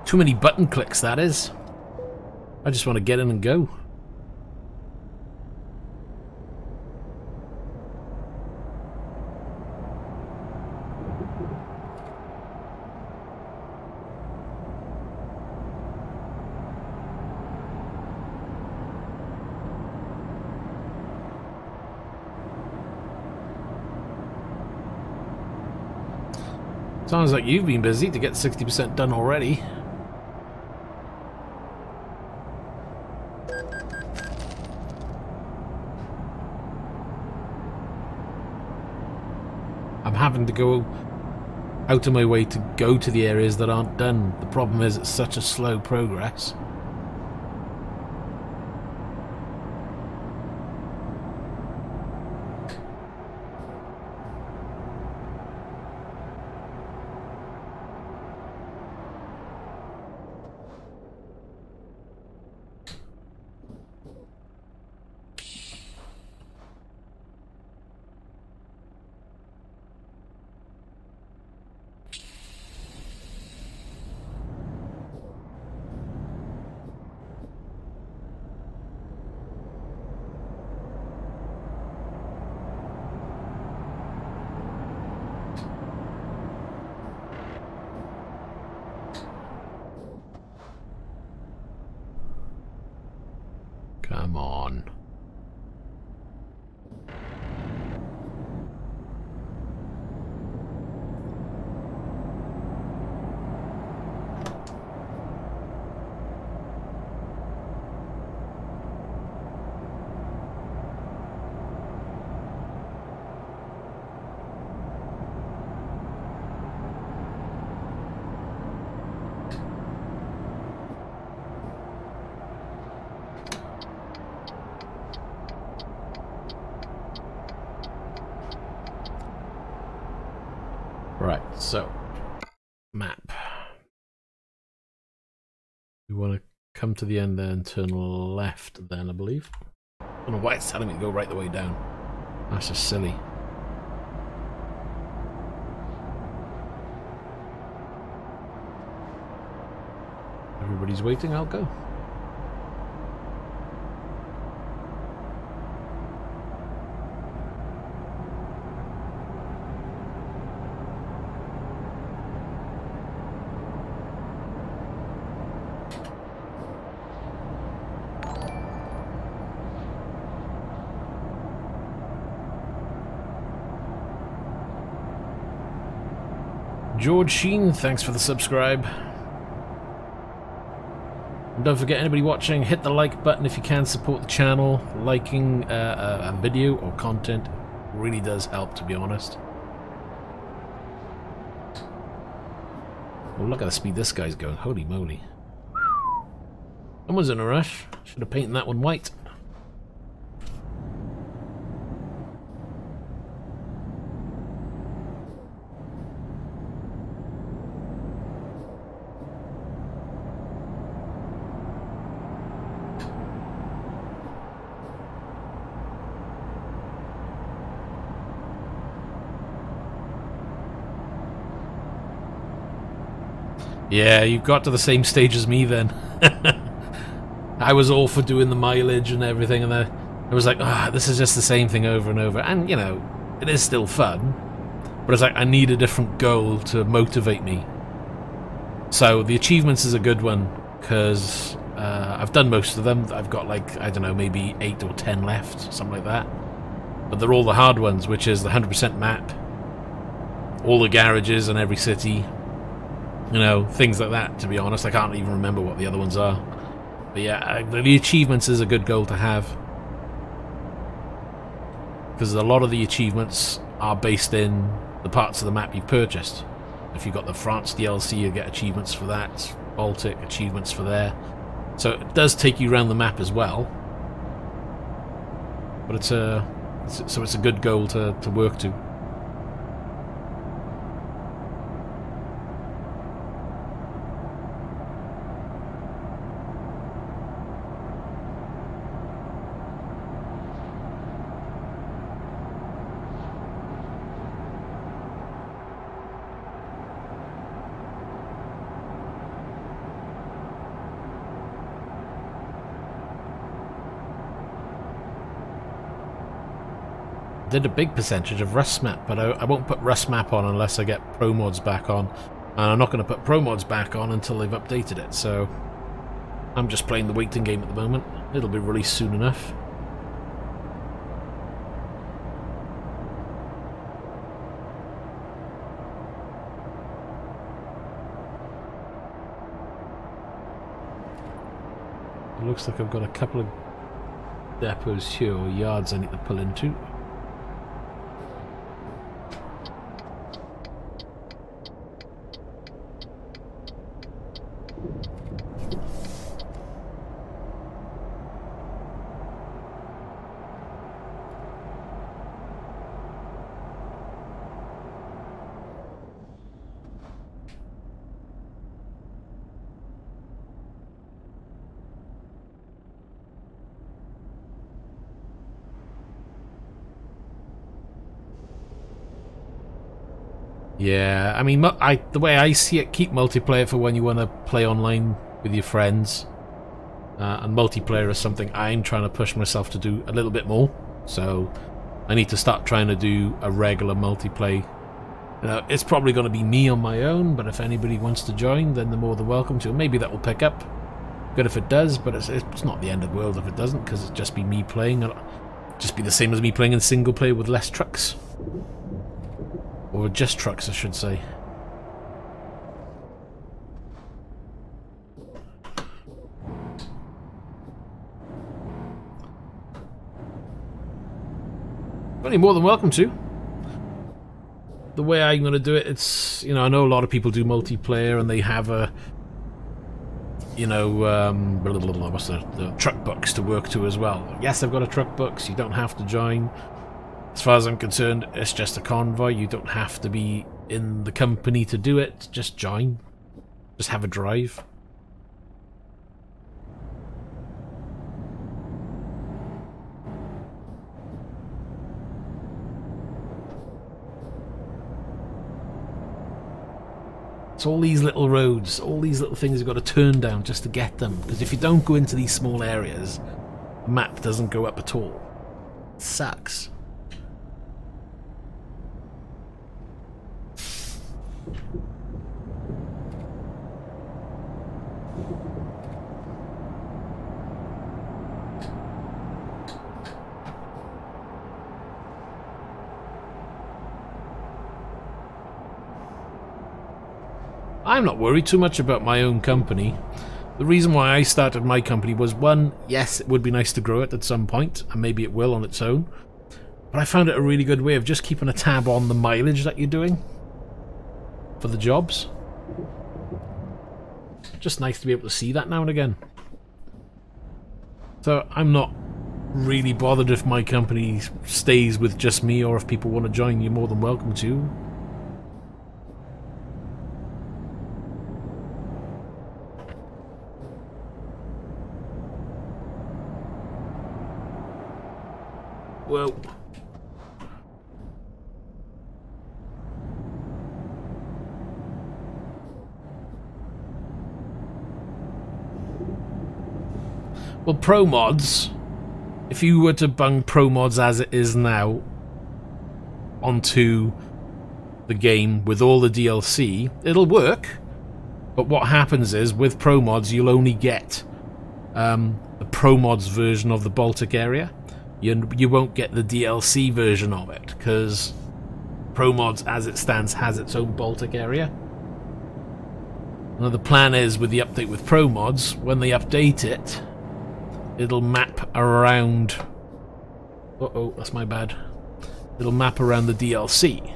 Too many button clicks, that is. I just want to get in and go. Sounds like you've been busy to get 60% done already. I'm having to go out of my way to go to the areas that aren't done. The problem is it's such a slow progress. Come on. Right, so map. We want to come to the end there and turn left then, I believe. I don't know why it's telling me to go right the way down. That's just silly. Everybody's waiting, I'll go. George Sheen, thanks for the subscribe. And don't forget, anybody watching, hit the like button if you can, support the channel. Liking a video or content really does help, to be honest. Oh, look at the speed this guy's going, holy moly. Someone's in a rush. Should have painted that one white. Yeah, you got to the same stage as me then. I was all for doing the mileage and everything, and I was like, this is just the same thing over and over. And, you know, it is still fun, but it's like I need a different goal to motivate me. So the achievements is a good one, because I've done most of them. I've got like, I don't know, maybe 8 or 10 left, something like that. But they're all the hard ones, which is the 100% map, all the garages in every city. You know, things like that, to be honest. I can't even remember what the other ones are. But yeah, the achievements is a good goal to have. Because a lot of the achievements are based in the parts of the map you've purchased. If you've got the France DLC, you get achievements for that. Baltic, achievements for there. So it does take you around the map as well. But it's a good goal to work to. Did a big percentage of Rust map, but I won't put Rust map on unless I get Pro Mods back on, and I'm not going to put Pro Mods back on until they've updated it, so I'm just playing the waiting game at the moment. It'll be released soon enough. It looks like I've got a couple of depots here, or yards I need to pull into. Yeah, I mean, the way I see it, keep multiplayer for when you want to play online with your friends. And multiplayer is something I'm trying to push myself to do a little bit more. So I need to start trying to do a regular multiplayer. You know, it's probably going to be me on my own, but if anybody wants to join, then they're more than welcome to. Maybe that will pick up. good if it does, but it's not the end of the world if it doesn't, because it'd just be me playing. It'll just be the same as me playing in single player with less trucks. Or just trucks, I should say. Only more than welcome to. The way I'm going to do it, it's, you know, I know a lot of people do multiplayer and they have a, you know, what's the truck books to work to as well. Yes, I've got a truck books. You don't have to join. As far as I'm concerned, it's just a convoy. You don't have to be in the company to do it. Just join. Just have a drive. It's all these little roads, all these little things you've got to turn down just to get them. Because if you don't go into these small areas, the map doesn't go up at all. It sucks. I'm not worried too much about my own company. The reason why I started my company was, one, yes, it would be nice to grow it at some point, and maybe it will on its own, but I found it a really good way of just keeping a tab on the mileage that you're doing for the jobs. Just nice to be able to see that now and again. So I'm not really bothered if my company stays with just me, or if people want to join, you're more than welcome to. Whoa. Well, Pro Mods, if you were to bung Pro Mods as it is now onto the game with all the DLC, it'll work. But what happens is, with Pro Mods, you'll only get the Pro Mods version of the Baltic area. You won't get the DLC version of it, because Pro Mods, as it stands, has its own Baltic area. Now the plan is, with the update with Pro Mods, when they update it, it'll map around... Uh-oh, that's my bad. It'll map around the DLC.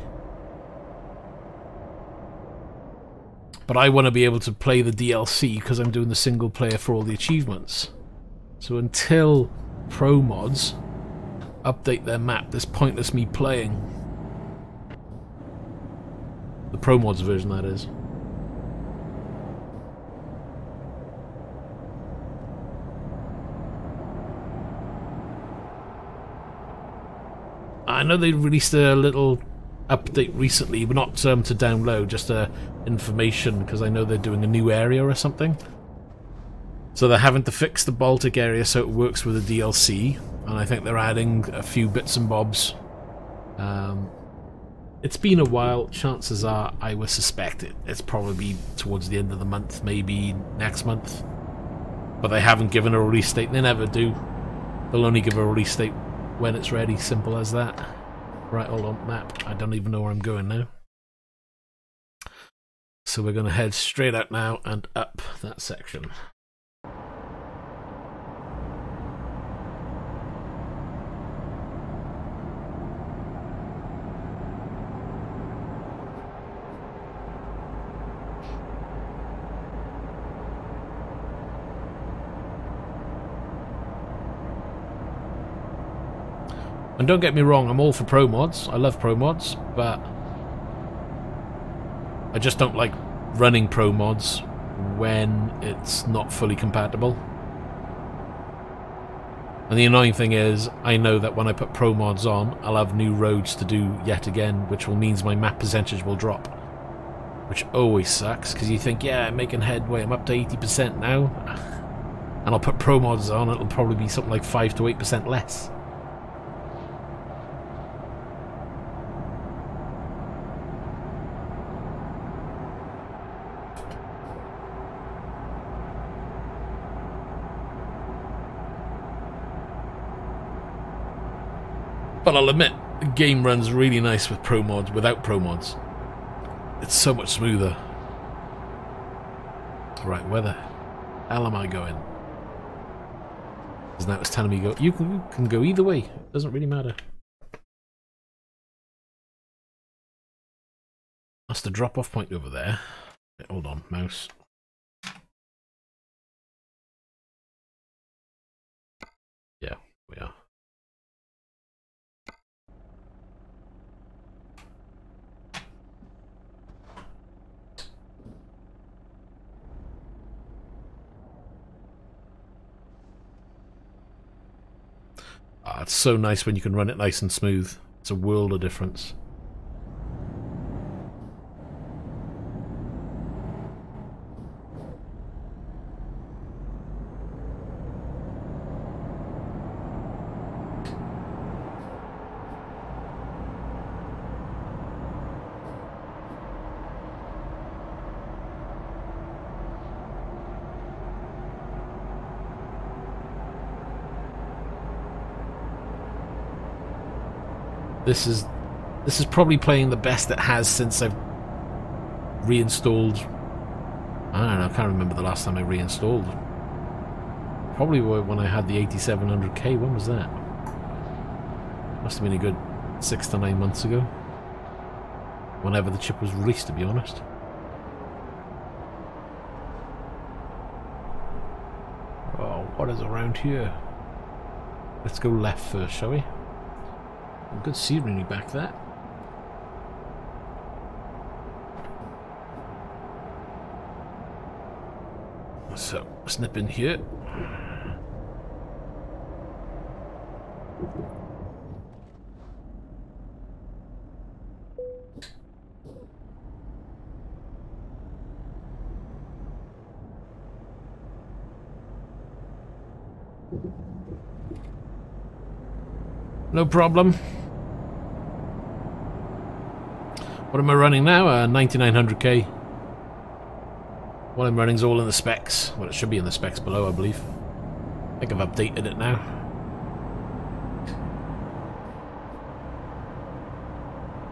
But I want to be able to play the DLC because I'm doing the single player for all the achievements. So until Pro Mods update their map, there's pointless me playing the Pro Mods version, that is. I know they released a little update recently, but not to download, just information, because I know they're doing a new area or something. So they're having to fix the Baltic area so it works with the DLC, and I think they're adding a few bits and bobs. It's been a while. Chances are, I would suspect it's probably towards the end of the month, maybe next month. But they haven't given a release date. They never do. They'll only give a release date when it's ready. Simple as that. Right, hold on, map. I don't even know where I'm going now. So we're going to head straight out now and up that section. And don't get me wrong, I'm all for Pro Mods. I love Pro Mods, but I just don't like running Pro Mods when it's not fully compatible. And the annoying thing is, I know that when I put Pro Mods on, I'll have new roads to do yet again, which will means my map percentage will drop. Which always sucks, because you think, yeah, I'm making headway, I'm up to 80% now. And I'll put Pro Mods on, it'll probably be something like 5 to 8% less. But I'll admit, the game runs really nice with pro mods, without pro mods. It's so much smoother. Right, where the hell am I going? Because now it's telling me go. You can go either way. It doesn't really matter. That's the drop-off point over there. Hold on, mouse. Yeah, we are. Ah, it's so nice when you can run it nice and smooth. It's a world of difference. This is probably playing the best it has since I've reinstalled. I don't know, I can't remember the last time I reinstalled. Probably when I had the 8700K. When was that? Must have been a good 6 to 9 months ago. Whenever the chip was released, to be honest. Oh, what is around here? Let's go left first, shall we? Good scenery back there. So, snip in here. No problem. What am I running now? 9900K. What I'm running is all in the specs. Well, it should be in the specs below, I believe. I think I've updated it now.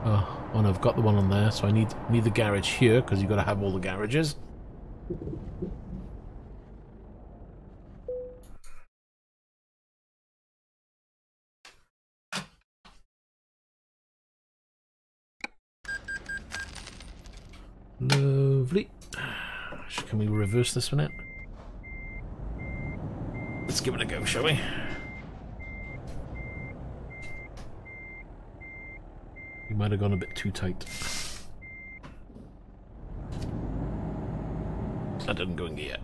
Oh no, I've got the one on there, so I need the garage here, because you've got to have all the garages. Lovely. Can we reverse this one out? Let's give it a go, shall we? We might have gone a bit too tight. That didn't go in gear.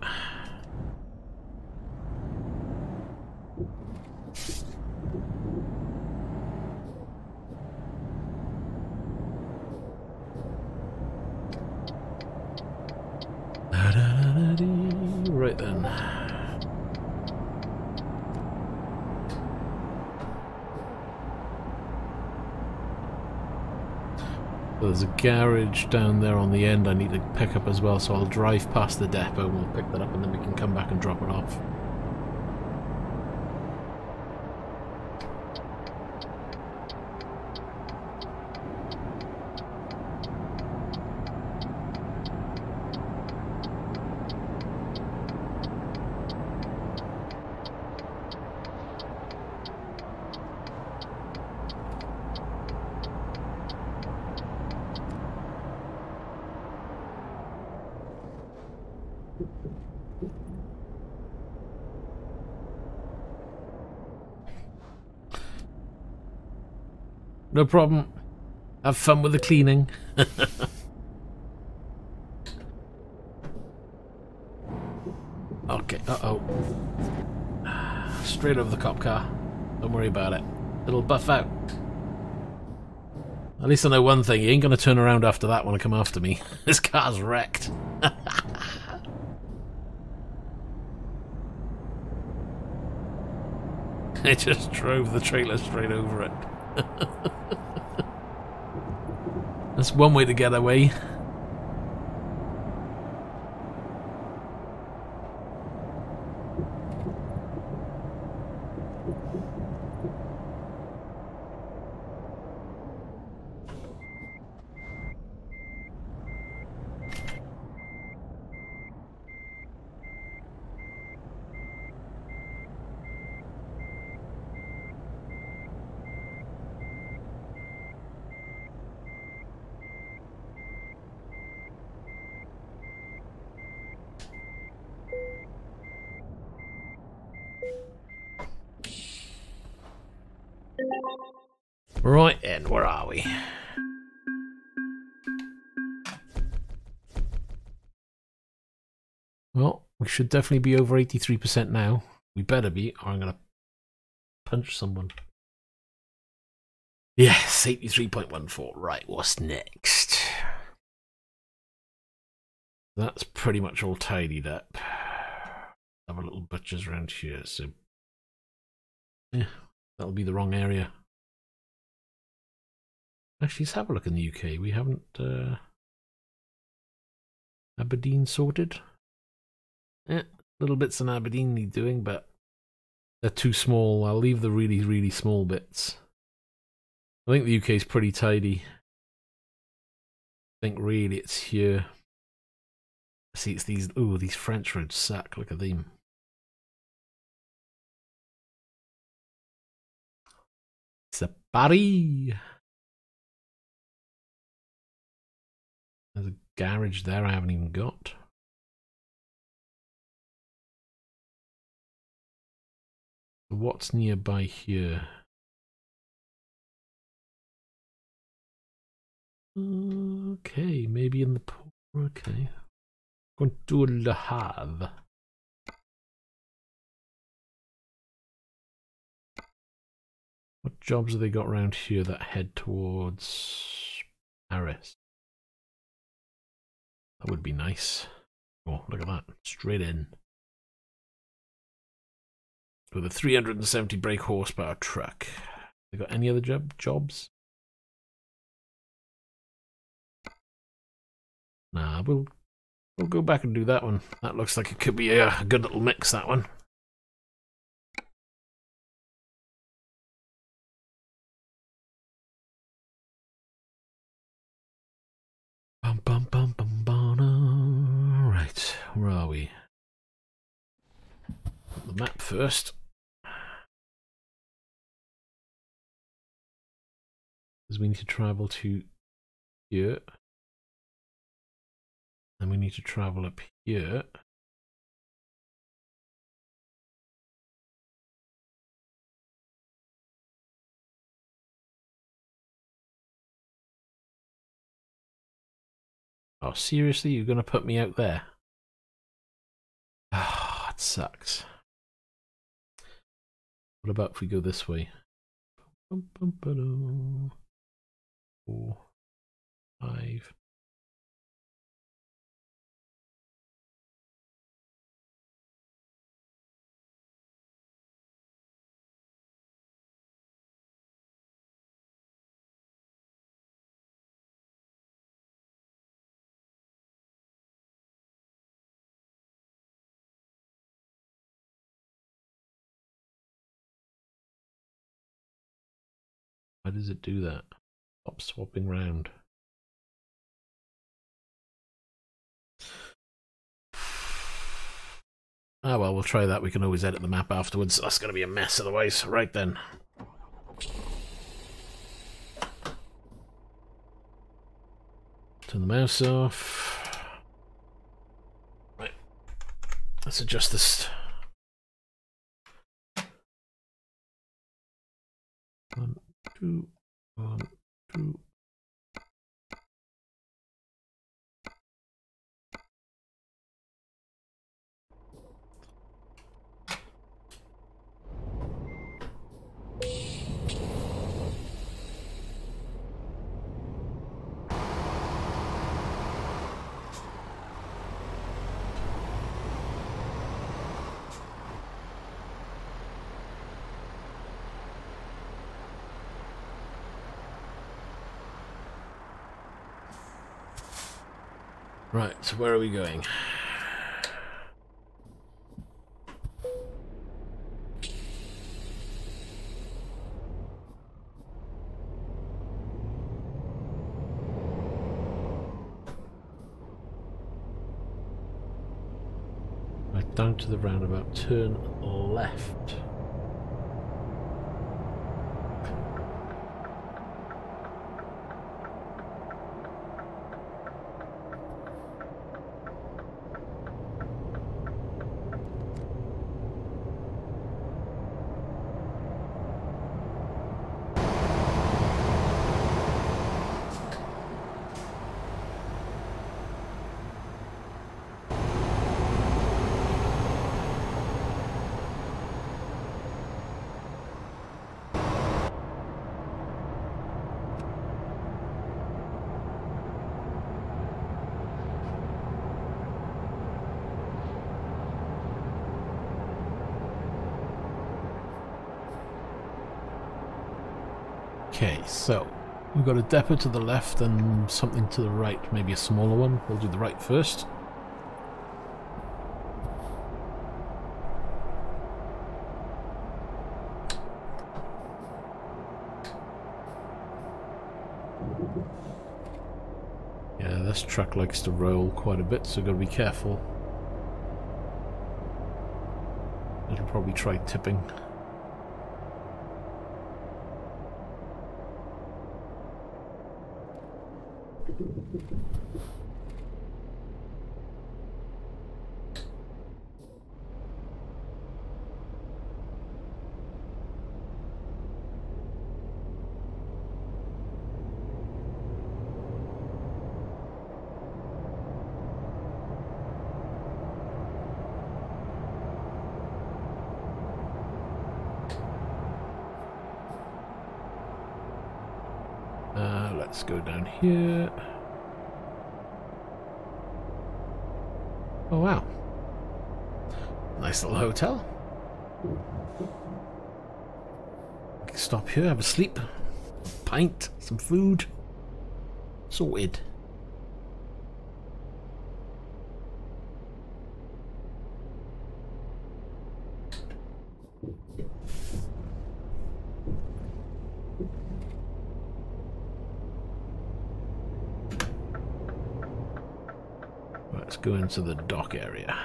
Right then. There's a garage down there on the end I need to pick up as well, so I'll drive past the depot and we'll pick that up and then we can come back and drop it off. No problem. Have fun with the cleaning. Okay, uh-oh. Straight over the cop car. Don't worry about it. It'll buff out. At least I know one thing. He ain't going to turn around after that when I come after me. This car's wrecked. It just drove the trailer straight over it. That's one way to get away. Right then, where are we? Well, we should definitely be over 83% now. We better be, or I'm going to punch someone. Yes, 83.14. Right, what's next? That's pretty much all tidied up. Have a little butchers around here, so yeah, that'll be the wrong area. Actually, let's have a look in the UK. We haven't Aberdeen sorted. Yeah, little bits in Aberdeen need doing, but they're too small. I'll leave the really, really small bits. I think the UK is pretty tidy. I think really it's here. See, it's these. Ooh, these French roads suck. Look at them. It's a Paris. There's a garage there I haven't even got. What's nearby here? Okay, maybe in the port. Okay. Going to Le Havre. What jobs have they got around here that head towards Paris? That would be nice. Oh, look at that. Straight in. With a 370 brake horsepower truck. They got any other jobs? Nah, we'll go back and do that one. That looks like it could be a good little mix, that one. Bum bum bum bum bum. Right, where are we? The map first. Because we need to travel to here. And we need to travel up here. Oh, seriously? You're going to put me out there? Ah, it sucks. What about if we go this way? 4, 5. Why does it do that? Stop swapping round. Ah, well, we'll try that. We can always edit the map afterwards. That's going to be a mess otherwise. Right then. Turn the mouse off. Right. Let's adjust this. 1, 2, 1, 2. Right, so where are we going? Right, down to the roundabout, turn left. Okay, so we've got a depot to the left and something to the right, maybe a smaller one. We'll do the right first. Yeah, this truck likes to roll quite a bit, so gotta be careful. It'll probably try tipping. Let's go down here. Oh wow. Nice little hotel. We can stop here, have a sleep, pint, some food. Sorted. Let's go into the dock area.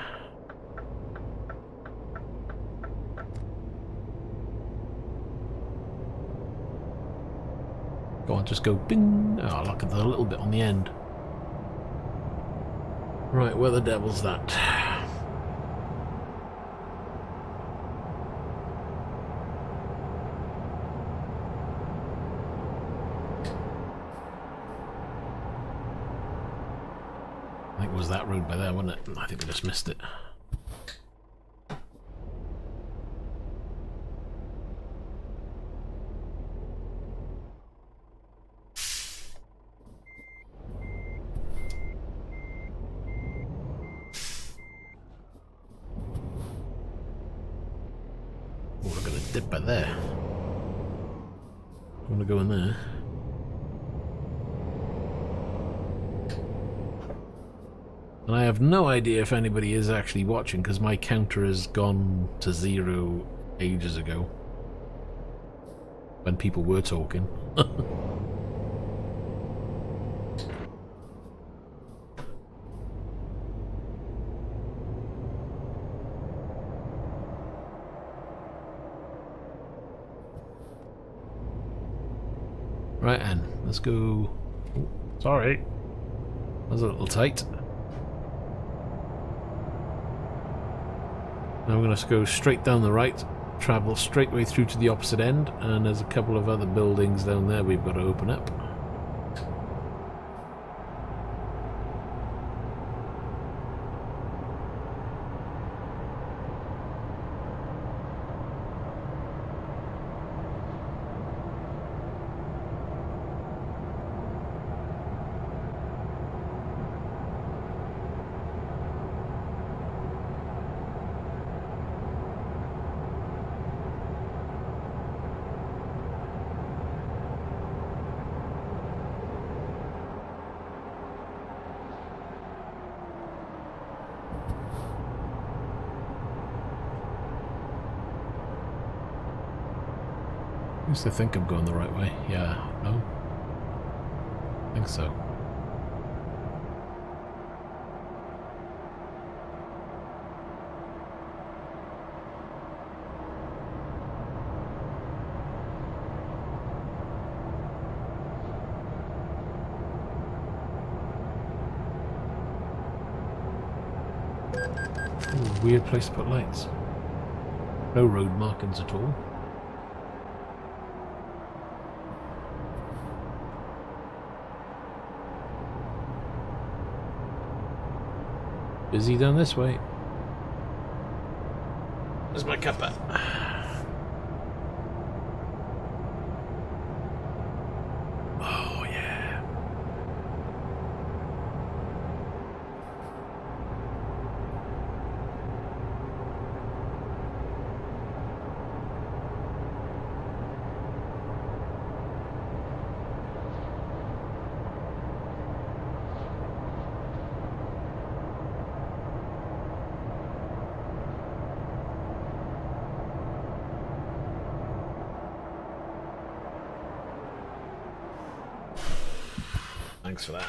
Go on, just go bing. Oh, look at the little bit on the end. Right, where the devil's that? I think it was that road by there, wasn't it? I think we just missed it. Oh, look at the dip by there. I want to go in there. And I have no idea if anybody is actually watching because my counter has gone to 0 ages ago. When people were talking. Right, and let's go. Oh, sorry. That was a little tight. Now we're going to go straight down the right, travel straight way through to the opposite end, and there's a couple of other buildings down there we've got to open up. I used to think I'm going the right way. Yeah, no? I think so. Ooh, weird place to put lights. No road markings at all. Busy down this way. Where's my cuppa? Oh yeah. Thanks for that.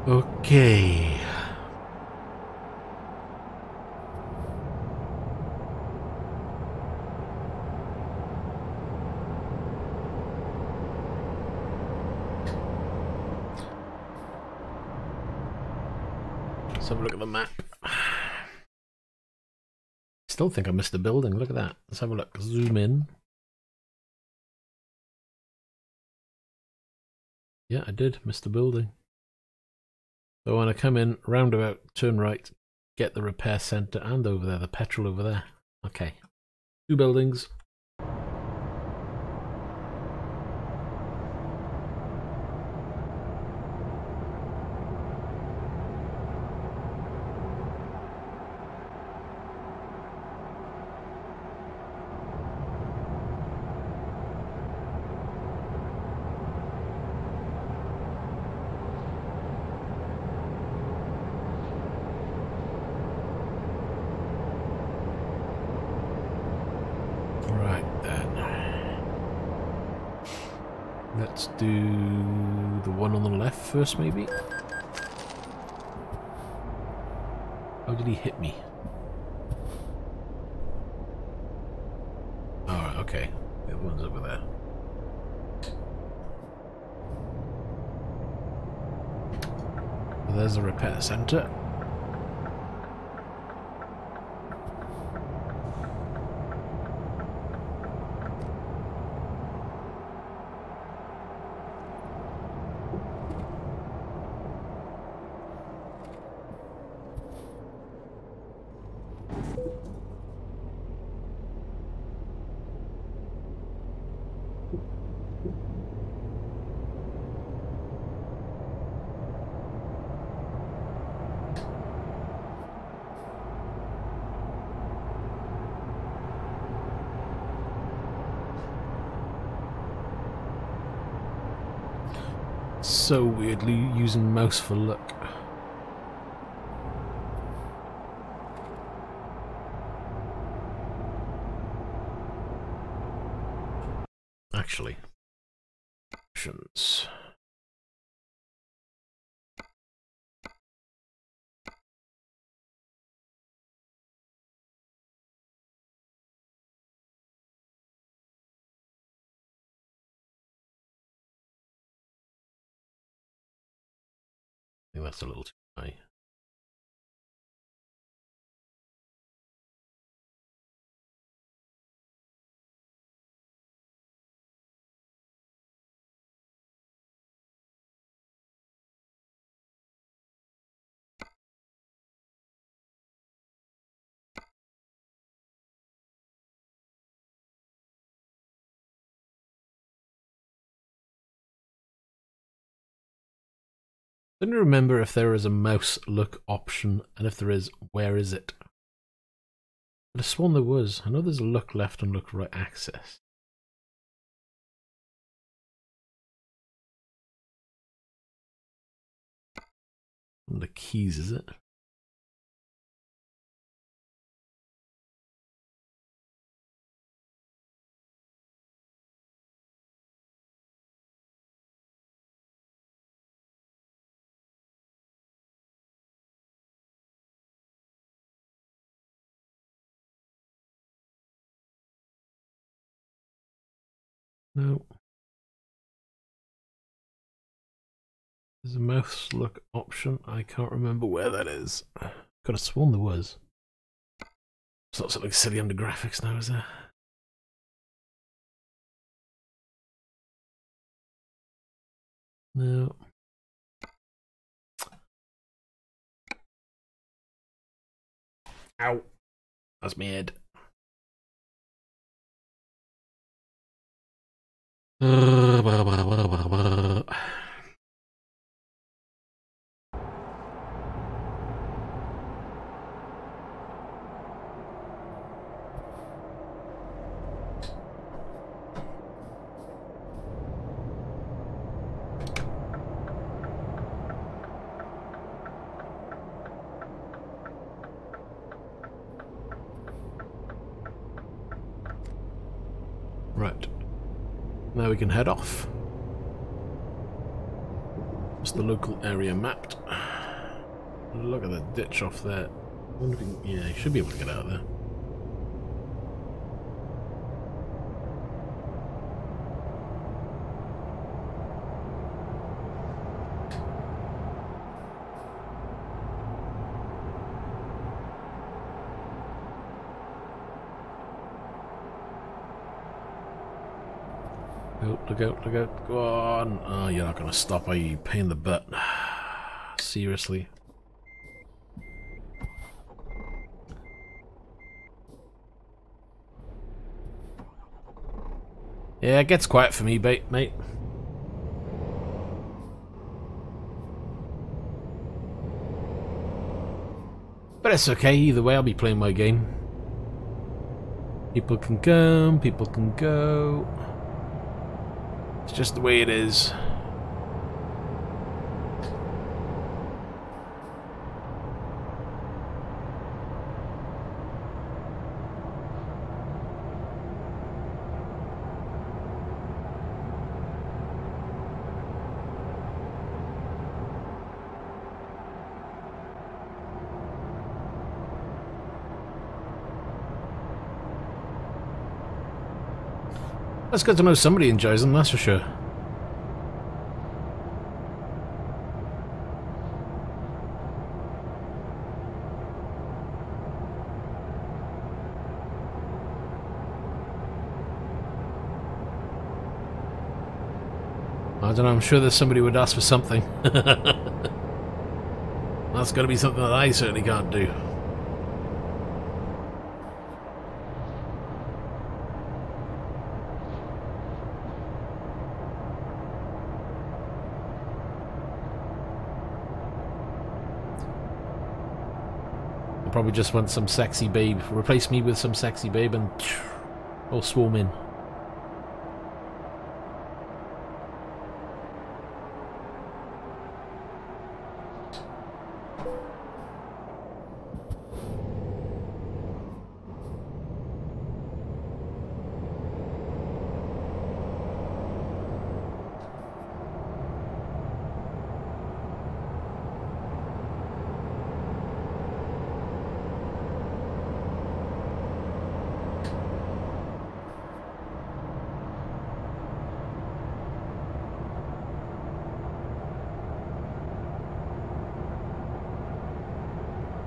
Okay. Let's have a look at the map. Still think I missed the building. Look at that. Let's have a look. Zoom in. Yeah, I did miss the building. So when I come in, roundabout, turn right, get the repair centre, and over there, the petrol over there. Okay. 2 buildings. Let's do the one on the left first, maybe? How did he hit me? Alright, okay. The other one's over there. So there's the repair centre. So weirdly using mouse for luck. Actually, options. I think that's a little too high. I don't remember if there is a mouse look option, and if there is, where is it? But I sworn there was. I know there's a look left and look right access. One of the keys, is it? No. There's a mouse look option. I can't remember where that is. Could have sworn there was. It's not something silly under graphics now, is there? No. Ow. That's my head. Right. Now we can head off. What's the local area mapped? Look at the ditch off there. I wonder if we can, yeah, you should be able to get out of there. Look out, look out, go on. Oh, you're not going to stop, are you? You pain in the butt. Seriously. Yeah, it gets quiet for me, mate. But it's okay, either way, I'll be playing my game. People can come, people can go. It's just the way it is. It's good to know somebody enjoys them, that's for sure. I don't know, I'm sure there's somebody who would ask for something. That's got to be something that I certainly can't do. I probably just want some sexy babe. Replace me with some sexy babe and all swarm in.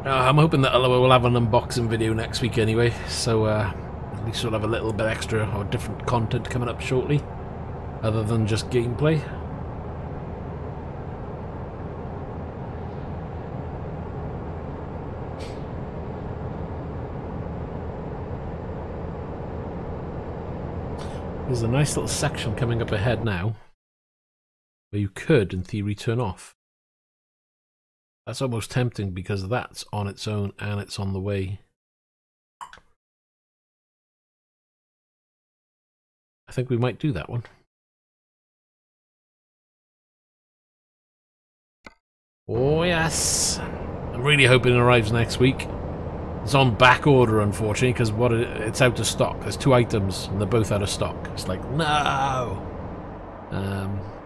I'm hoping that Almar will have an unboxing video next week anyway, so at least we'll have a little bit extra or different content coming up shortly, other than just gameplay. There's a nice little section coming up ahead now, where you could, in theory, turn off. That's almost tempting because that's on its own and it's on the way. I think we might do that one. Oh yes! I'm really hoping it arrives next week. It's on back order, unfortunately, because it's out of stock. There's 2 items and they're both out of stock. It's like, no!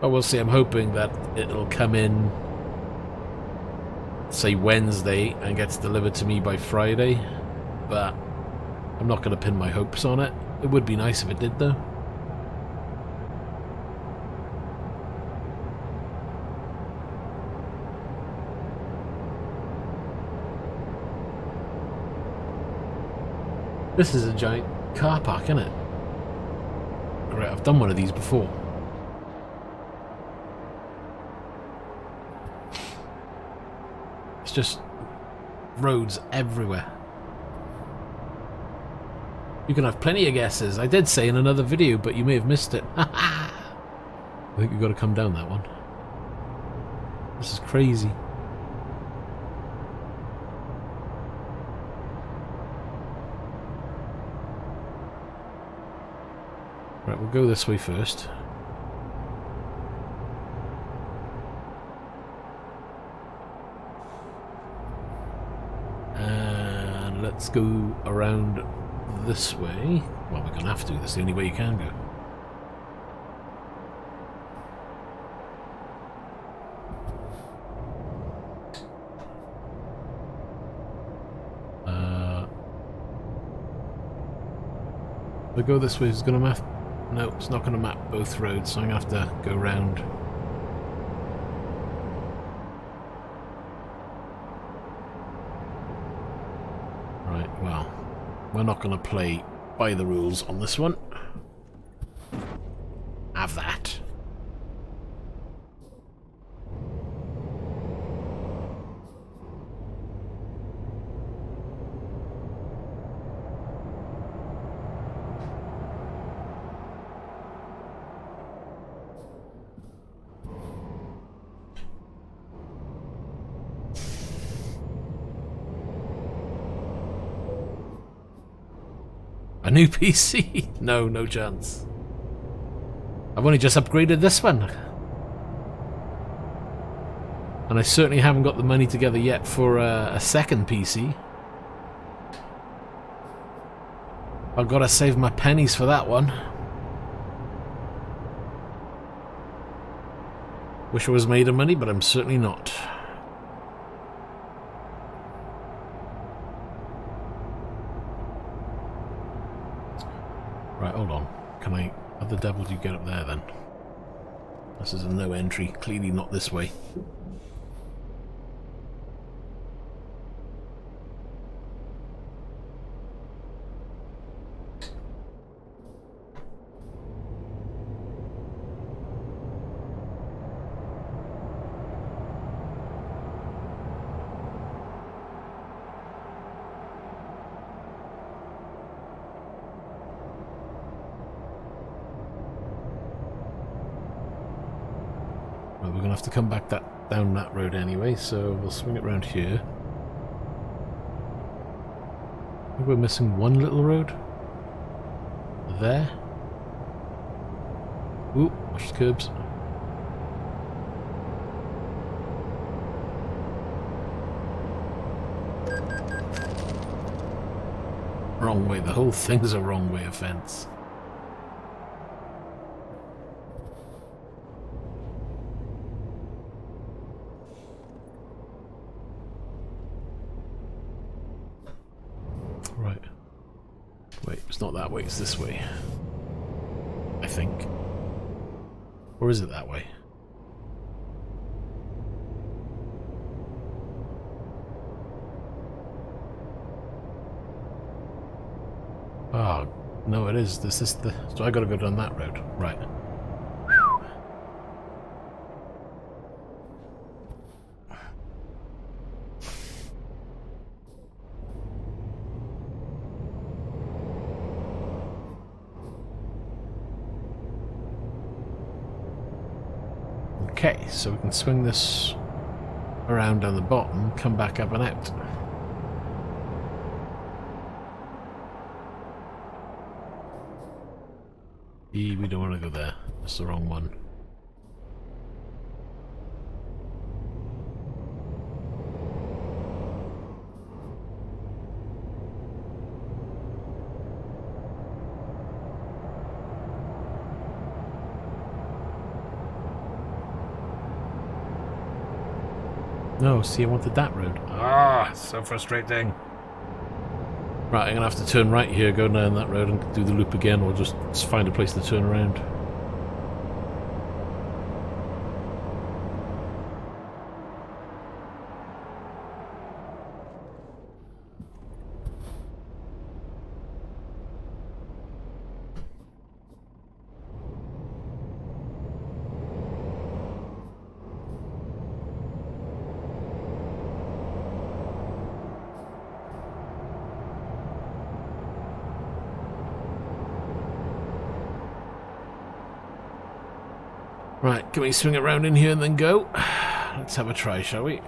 But we'll see. I'm hoping that it'll come in, say, Wednesday and gets delivered to me by Friday, but I'm not going to pin my hopes on it. It would be nice if it did, though. This is a giant car park, isn't it? Great, I've done one of these before. just roads everywhere. You can have plenty of guesses. I did say in another video, but you may have missed it. I think you've got to come down that one. This is crazy. Right, we'll go this way first. And let's go around this way. Well, we're going to have to. That's the only way you can go. If I go this way, it's going to map. No, it's not going to map both roads, so I'm going to have to go round. Right, well, we're not going to play by the rules on this one. Have that. A new PC? No, no chance. I've only just upgraded this one. And I certainly haven't got the money together yet for a second PC. I've got to save my pennies for that one. Wish I was made of money, but I'm certainly not. Right, hold on. Can I... How the devil do you get up there then? This is a no entry. Clearly not this way. We're going to have to come back down that road anyway, so we'll swing it round here. I think we're missing one little road. There. Ooh, watch the curbs. Wrong way, the whole thing's a wrong way offence. Right. Wait, it's not that way, it's this way. I think. Or is it that way? Oh, no it is. This is the... So I gotta go down that road. Right. Okay, so we can swing this around down the bottom, come back up and out. We don't want to go there. That's the wrong one. No, see, I wanted that road. Ah, so frustrating. Right, I'm going to have to turn right here, go down that road and do the loop again, or just find a place to turn around. Right, can we swing it round in here and then go? Let's have a try, shall we?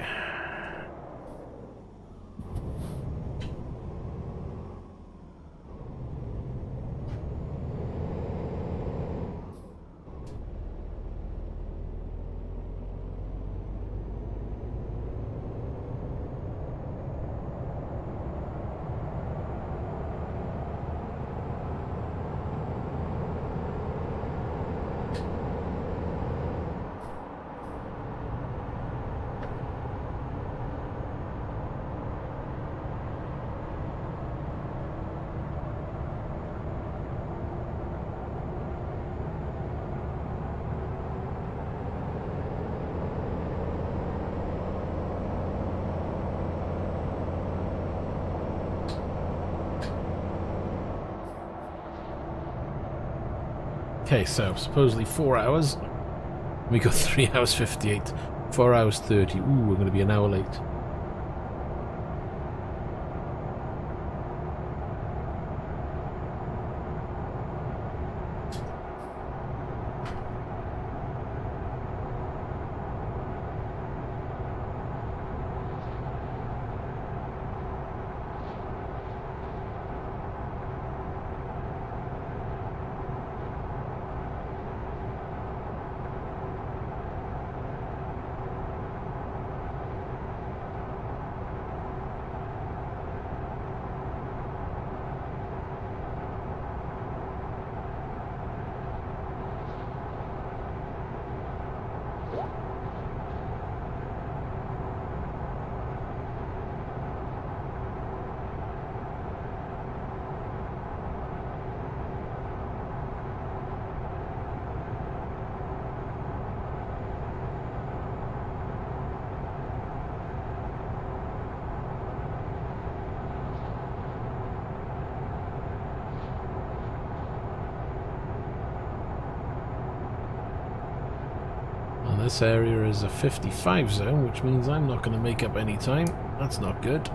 Okay, so supposedly 4 hours. We got 3 hours 58. 4 hours 30. Ooh, we're going to be an hour late. This area is a 55 zone, which means I'm not going to make up any time. That's not good.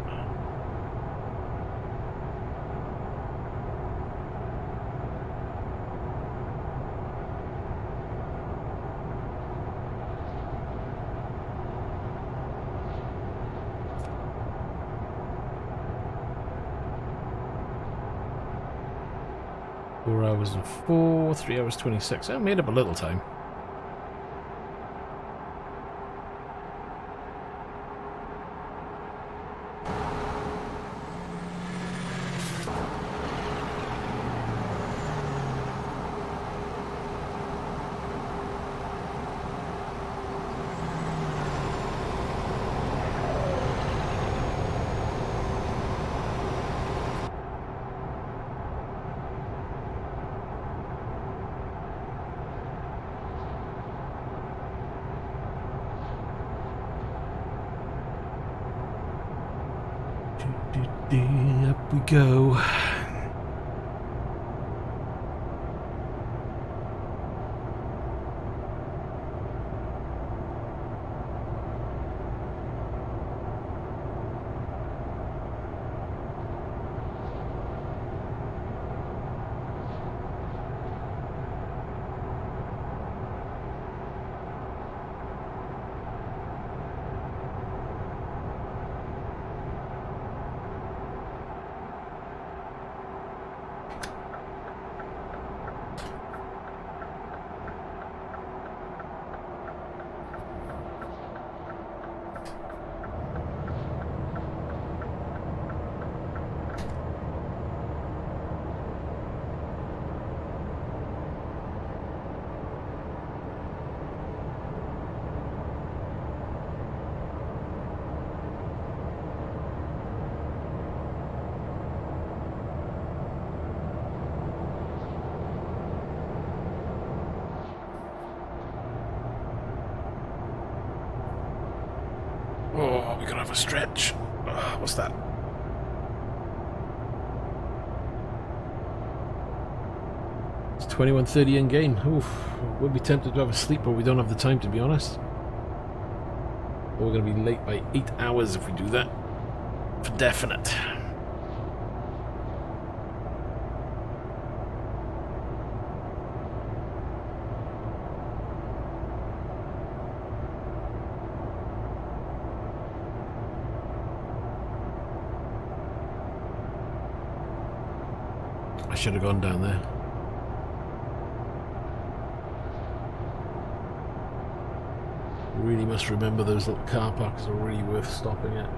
Four hours and 4, 3 hours 26. I made up a little time. Up we go. Oh, we're gonna have a stretch. Oh, what's that? It's 21:30 in game. Oof, we'll be tempted to have a sleep, but we don't have the time, to be honest. We're gonna be late by 8 hours if we do that. For definite. should have gone down there. Really must remember those little car parks are really worth stopping at.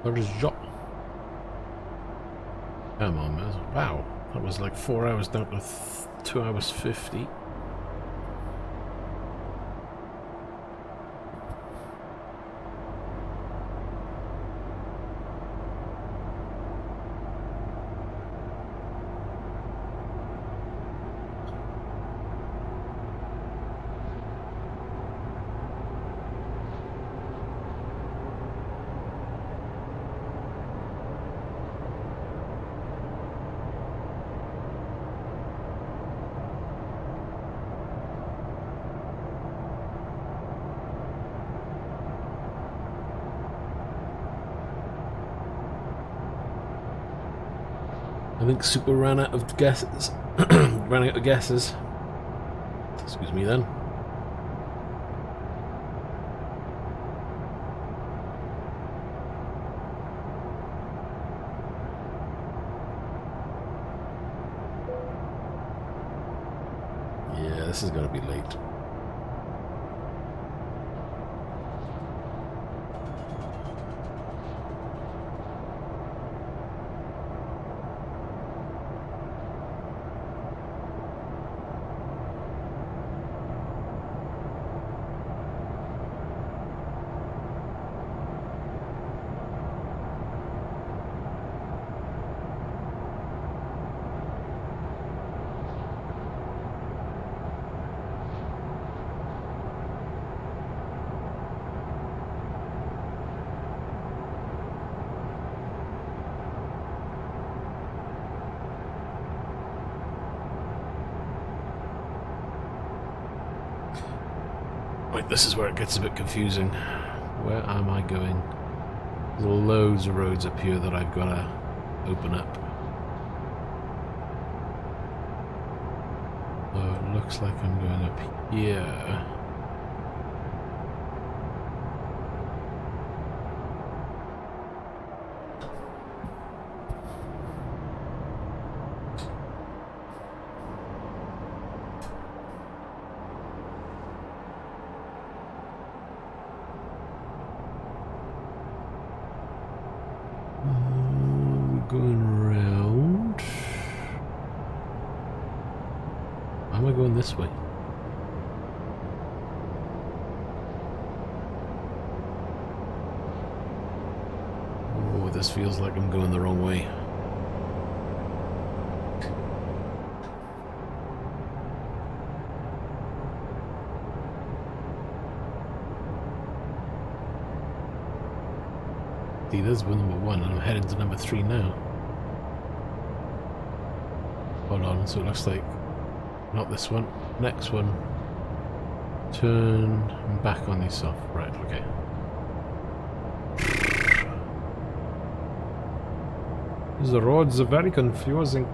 Where is Jot? Come on, man. Wow. That was like 4 hours down to 2 hours 50. I think Super ran out of guesses. Ran out of guesses. Excuse me then. Yeah, this is going to be late. Right, this is where it gets a bit confusing. Where am I going? There's loads of roads up here that I've got to open up. So it looks like I'm going up here. Going around. Why am I going this way? Oh, this feels like I'm going the wrong way. See, there's number 1 and I'm heading to number 3 now. Hold on, so it looks like not this one, next one. Turn back on this off. Right, okay. The roads are very confusing.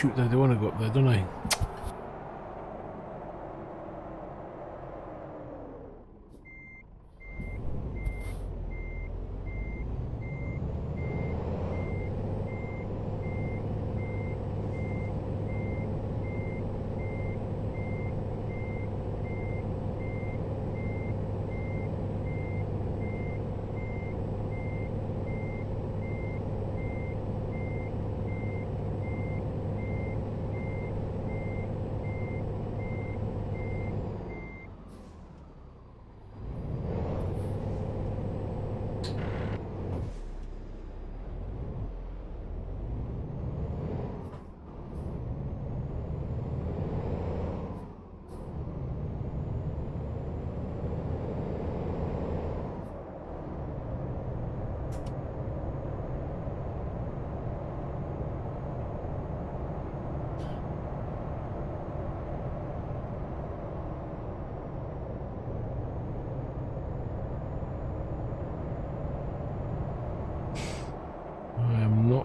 shoot, they want to go up there, don't I?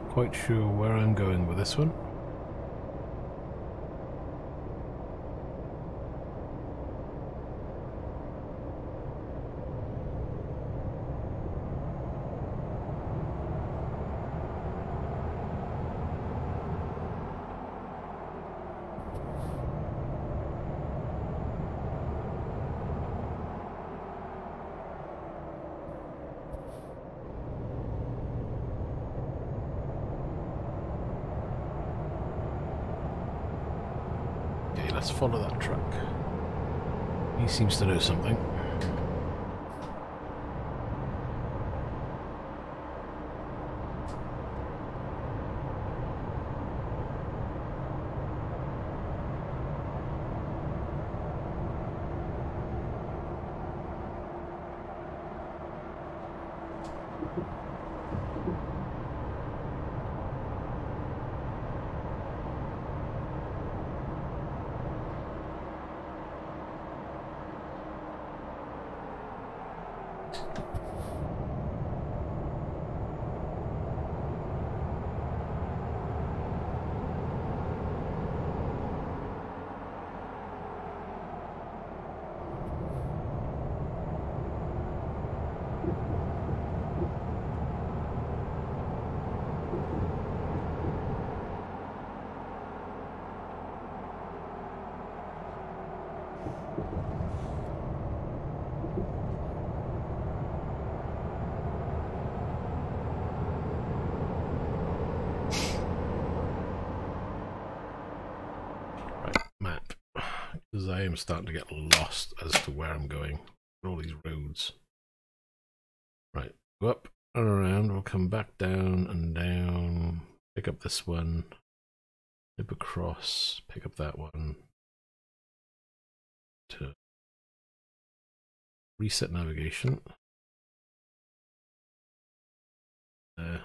Quite sure where I'm going with this one. Let's follow that truck. He seems to know something. Because I am starting to get lost as to where I'm going. All these roads. Right, go up and around. We'll come back down and down. Pick up this one. Flip across. Pick up that one. To reset navigation. There.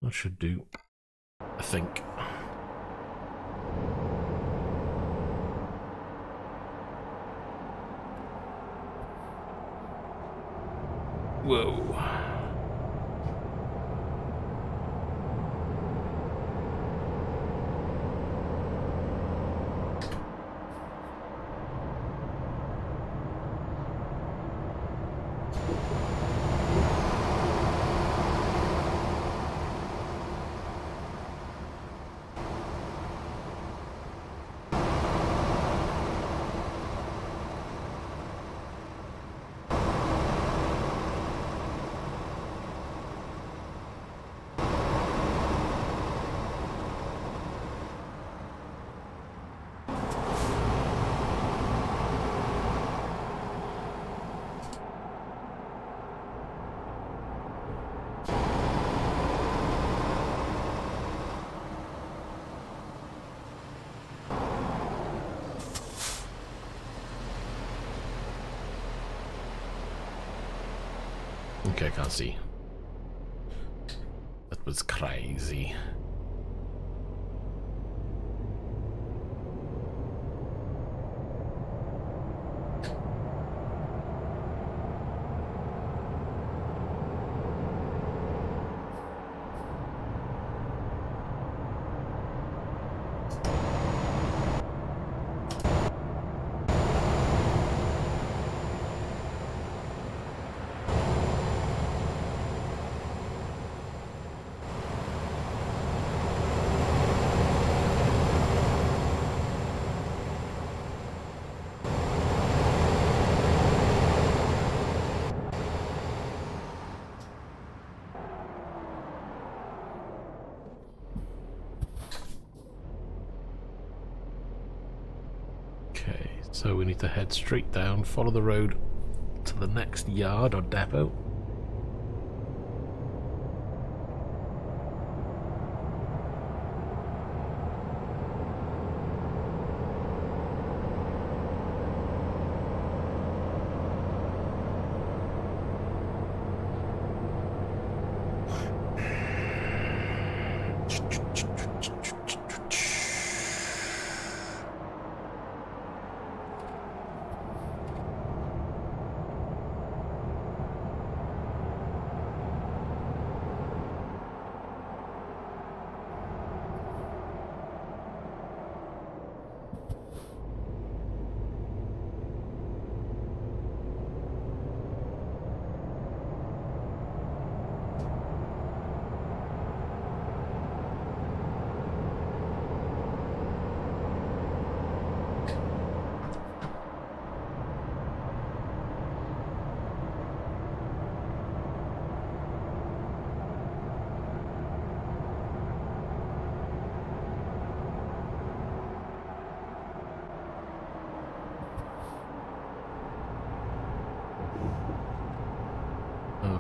That should do, I think. Whoa. Okay, I can't see. That was crazy. So we need to head straight down, follow the road to the next yard or depot.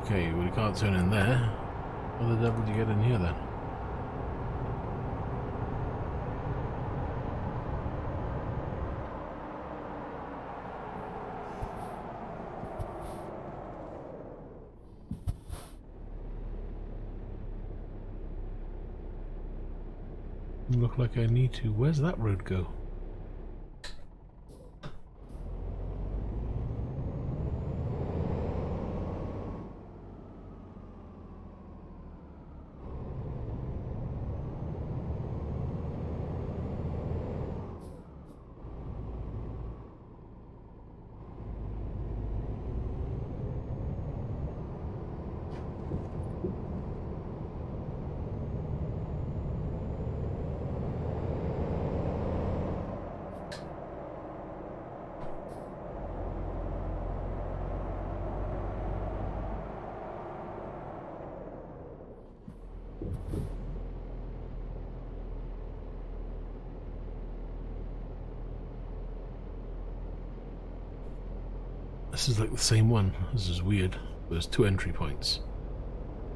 Okay, well, you can't turn in there. How the devil do you get in here then? Look like I need to. Where's that road go? This is like the same one. This is weird. There's two entry points.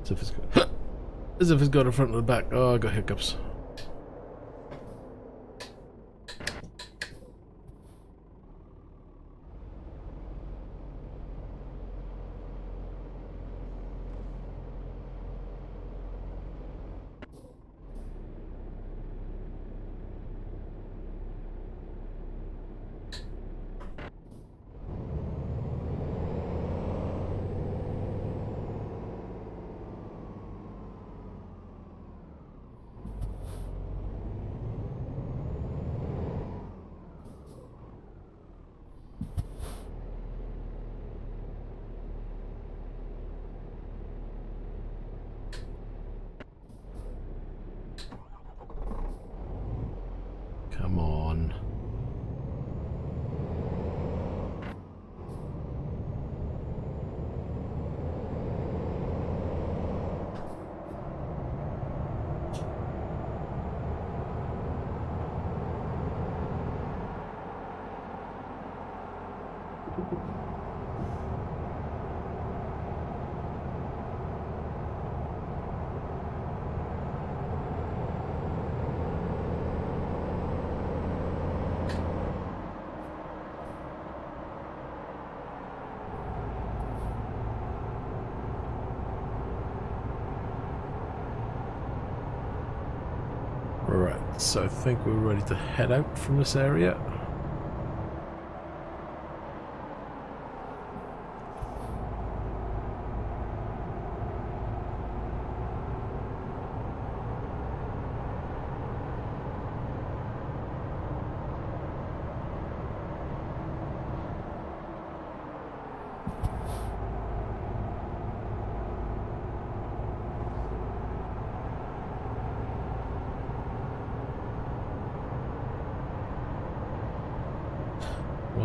As if it's got a front and a back. Oh, I got hiccups. Come on. Right, so I think we're ready to head out from this area.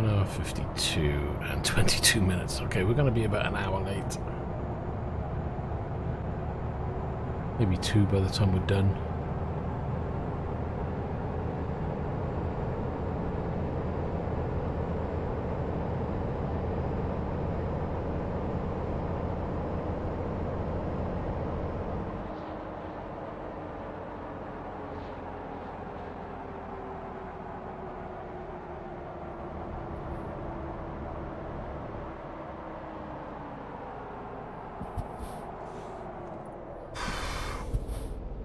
Hour 52 and 22 minutes. Okay, we're going to be about an hour late. Maybe 2 by the time we're done.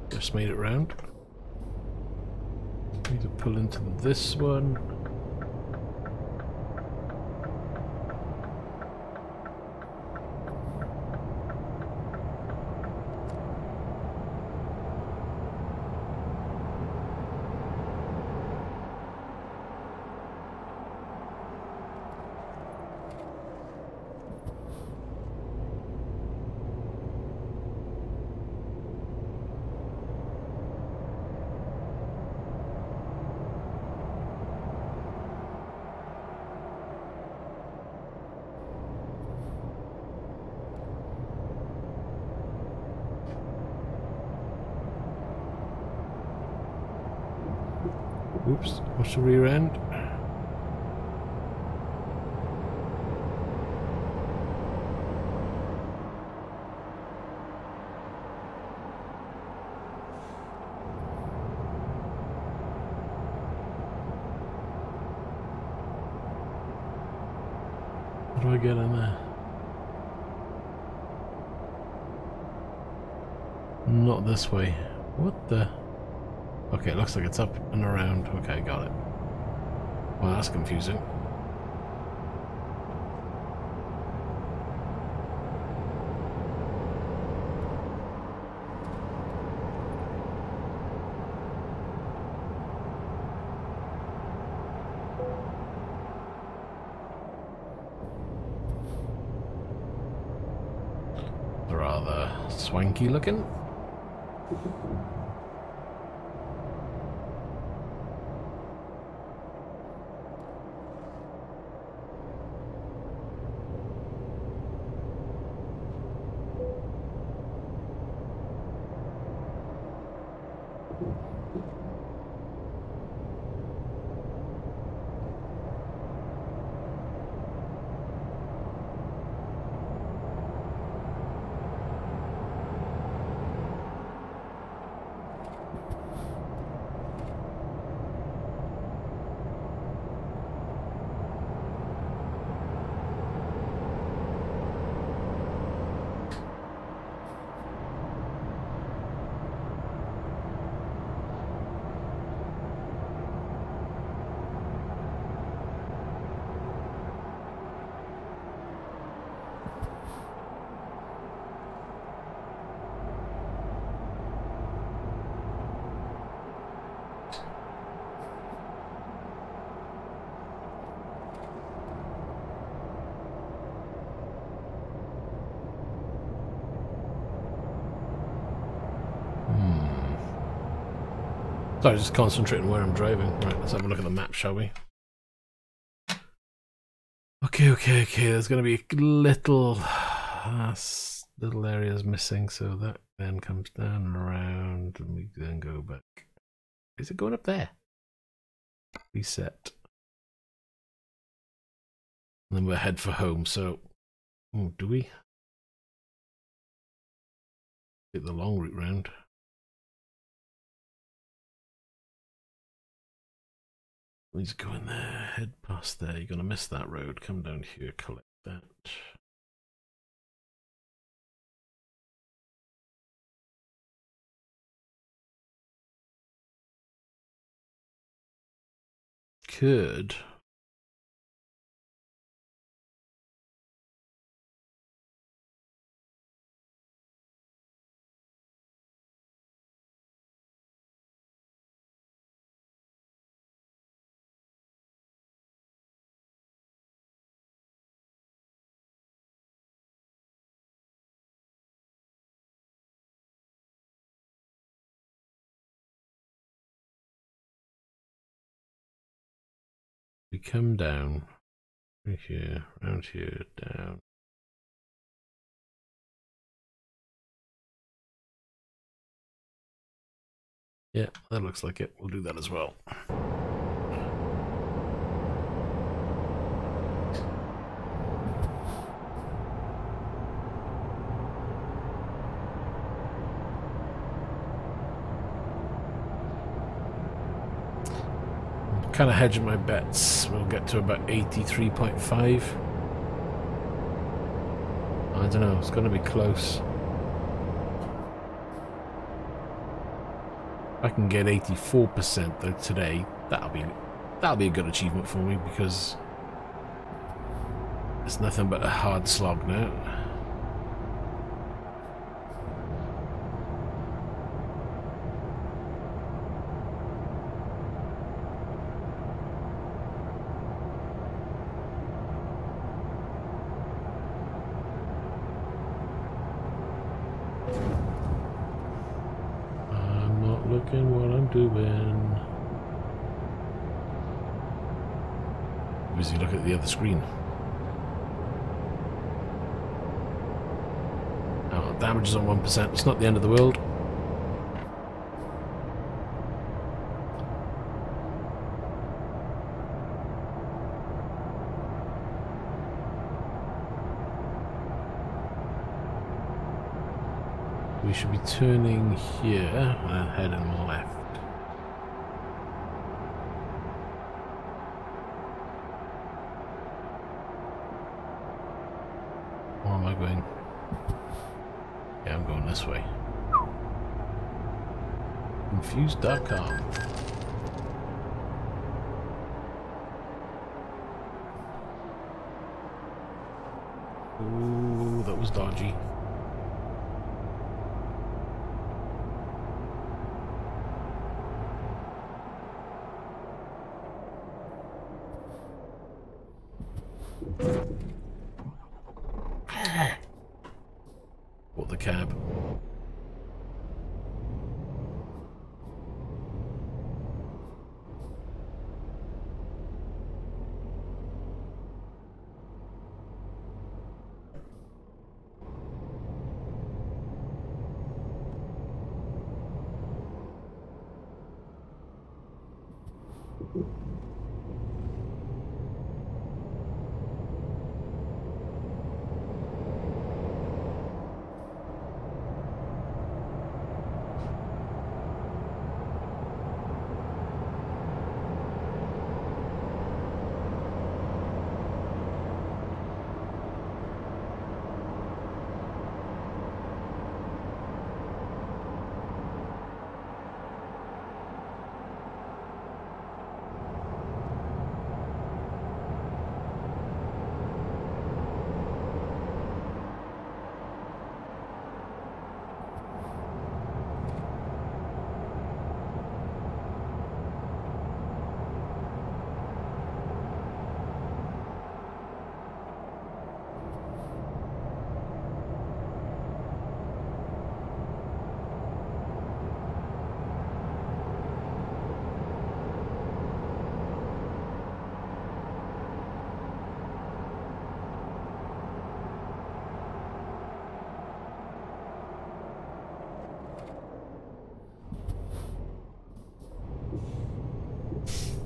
Just made it round. Need to pull into this one. Oops, what's the rear end? How do I get in there? Not this way. What the? Okay, it looks like it's up and around. Okay, got it. Well, that's confusing. Rather swanky looking. Sorry, just concentrating where I'm driving. Right, let's have a look at the map, shall we? Okay. There's going to be little areas missing, so that then comes down and around, and we then go back. Is it going up there? Reset. And then we'll head for home. So, do we? Take the long route round. Please go in there, head past there. You're going to miss that road. Come down here, collect that. could. We come down right here, around here, down. Yeah, that looks like it. We'll do that as well. Kind of hedging my bets. We'll get to about 83.5. I don't know, it's going to be close. If I can get 84% though today, that'll be a good achievement for me, because it's nothing but a hard slog now. Looking what I'm doing. Busy looking at the other screen. Oh, damage is on 1%. It's not the end of the world. We should be turning here and heading left. Or am I going? Yeah, I'm going this way. Confused.com. Ooh, that was dodgy. What the cab?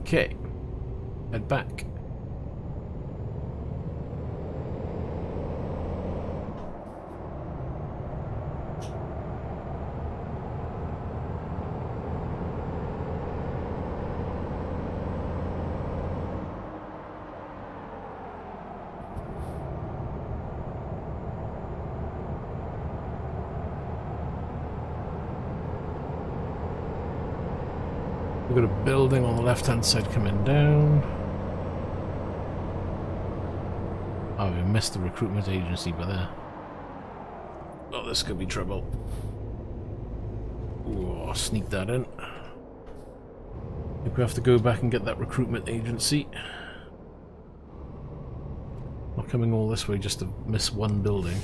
Okay, head back. We've got a building on the left-hand side coming down. Oh, we missed the recruitment agency by there. Oh, this could be trouble. Ooh, I'll sneak that in. I think we have to go back and get that recruitment agency. Not coming all this way just to miss one building.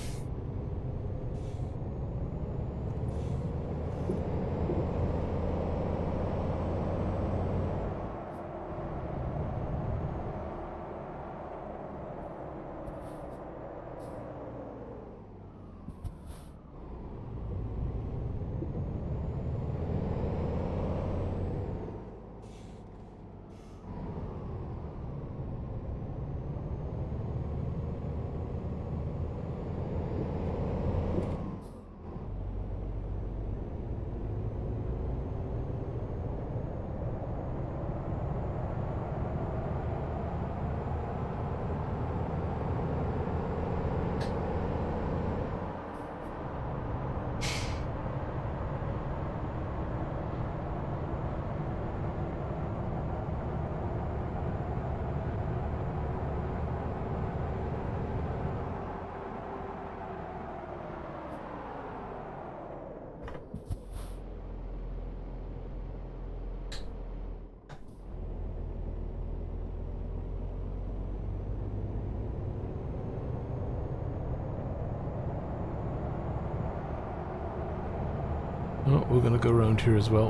Oh, we're going to go around here as well.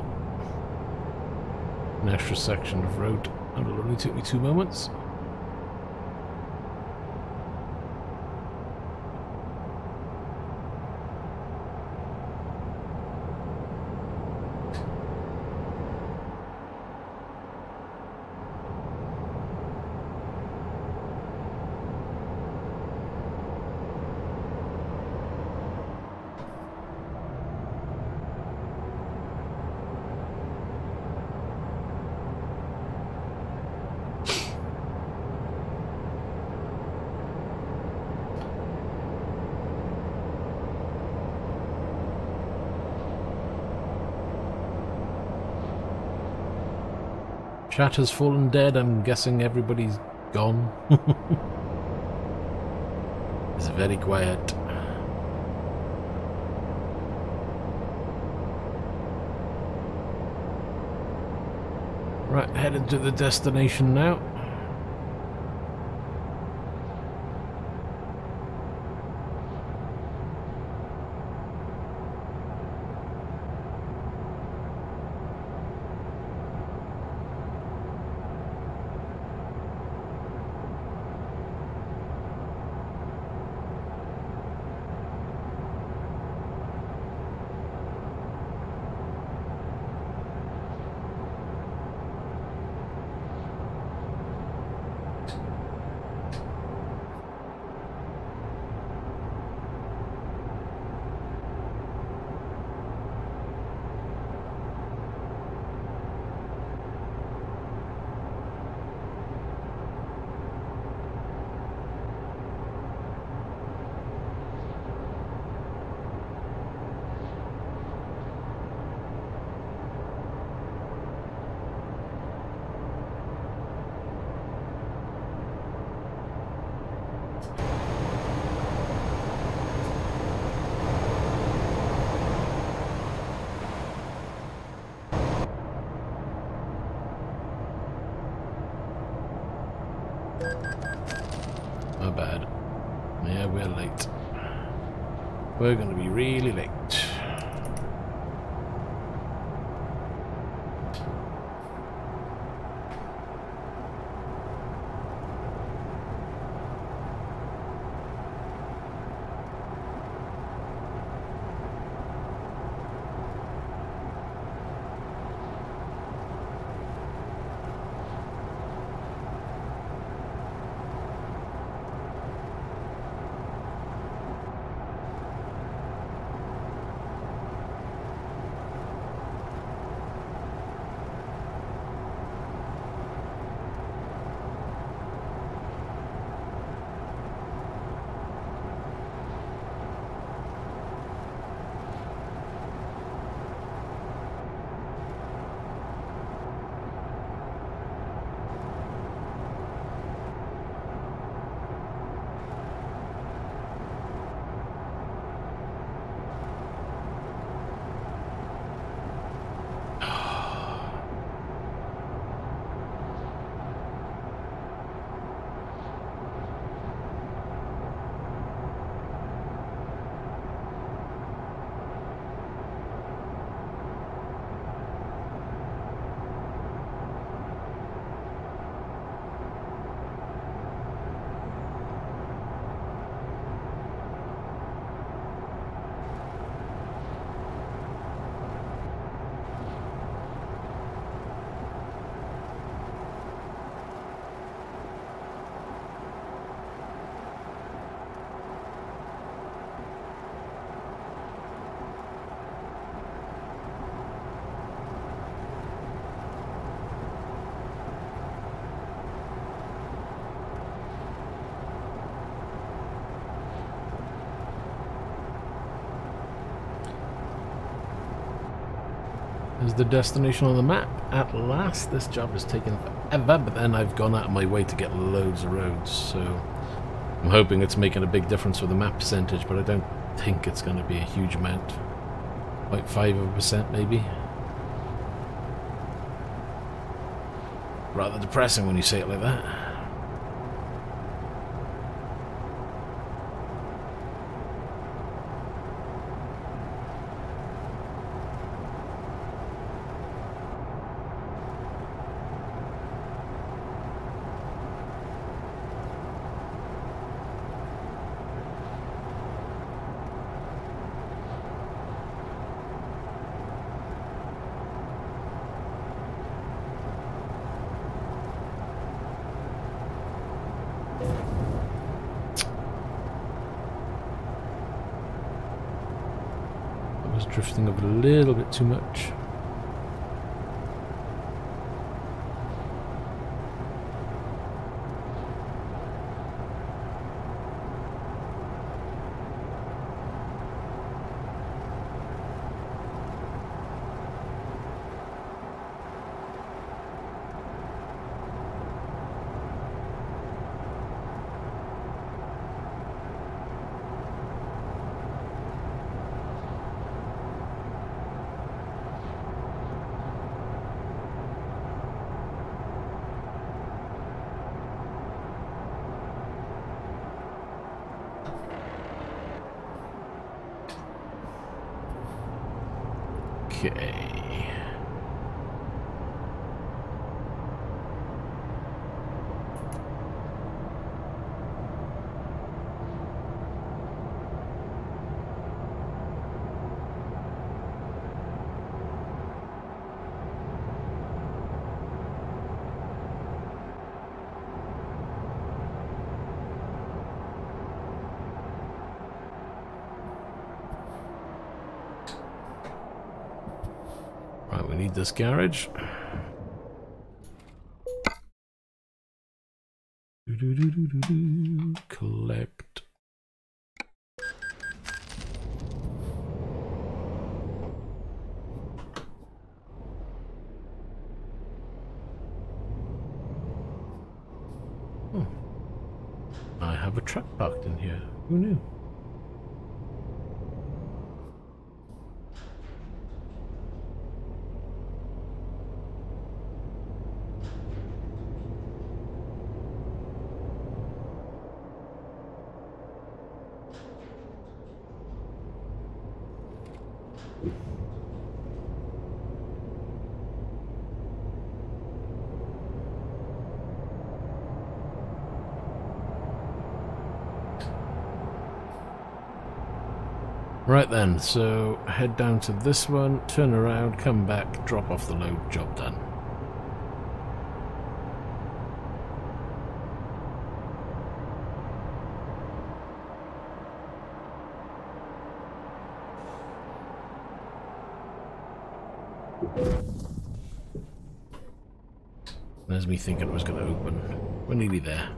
An extra section of road. It'll only take me 2 moments. Chat has fallen dead. I'm guessing everybody's gone. It's very quiet. Right, headed to the destination now. My bad. Yeah, we're late. We're gonna be really late. There's the destination on the map. At last, this job has taken forever, but then I've gone out of my way to get loads of roads, so I'm hoping it's making a big difference with the map percentage, but I don't think it's going to be a huge amount. 0.5% maybe. Rather depressing when you say it like that. Drifting up a little bit too much. Okay. Right, we need this garage. Collect. Oh. I have a truck parked in here. Who knew? Right then, so head down to this one, turn around, come back, drop off the load, job done. There's me thinking it was going to open. We're nearly there.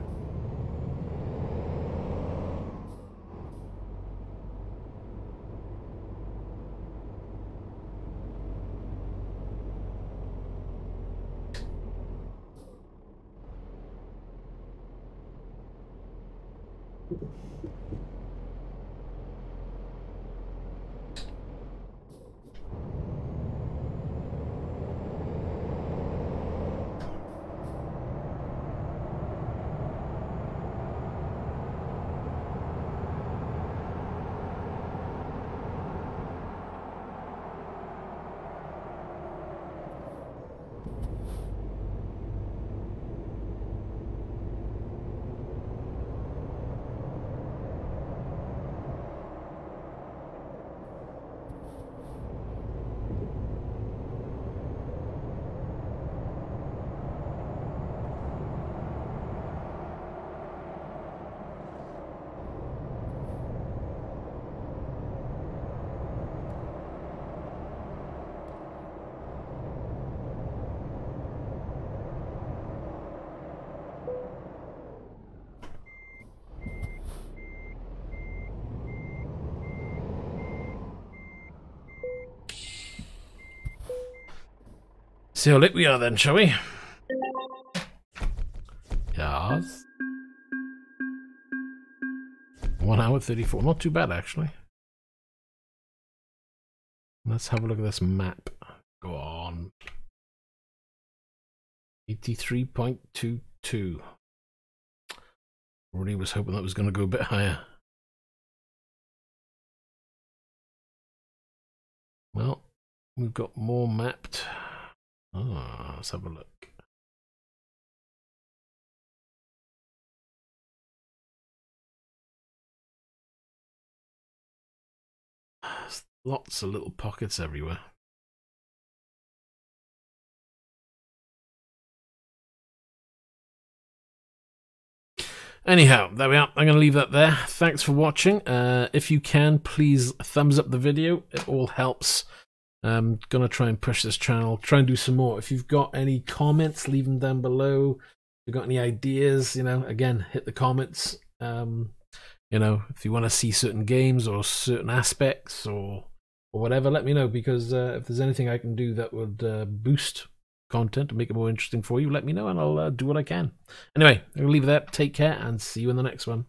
See how late we are then, shall we? Yes. 1 hour 34. Not too bad, actually. Let's have a look at this map. Go on. 83.22. Really was hoping that was going to go a bit higher. Well, we've got more mapped. Ah, let's have a look. There's lots of little pockets everywhere. Anyhow, there we are. I'm going to leave that there. Thanks for watching. If you can, please thumbs up the video. It all helps. I'm going to try and push this channel, try and do some more. If you've got any comments, leave them down below. If you've got any ideas, you know, again, hit the comments. You know, if you want to see certain games or certain aspects or whatever, let me know, because if there's anything I can do that would boost content and make it more interesting for you, let me know and I'll do what I can. Anyway, I'm going to leave it there. Take care and see you in the next one.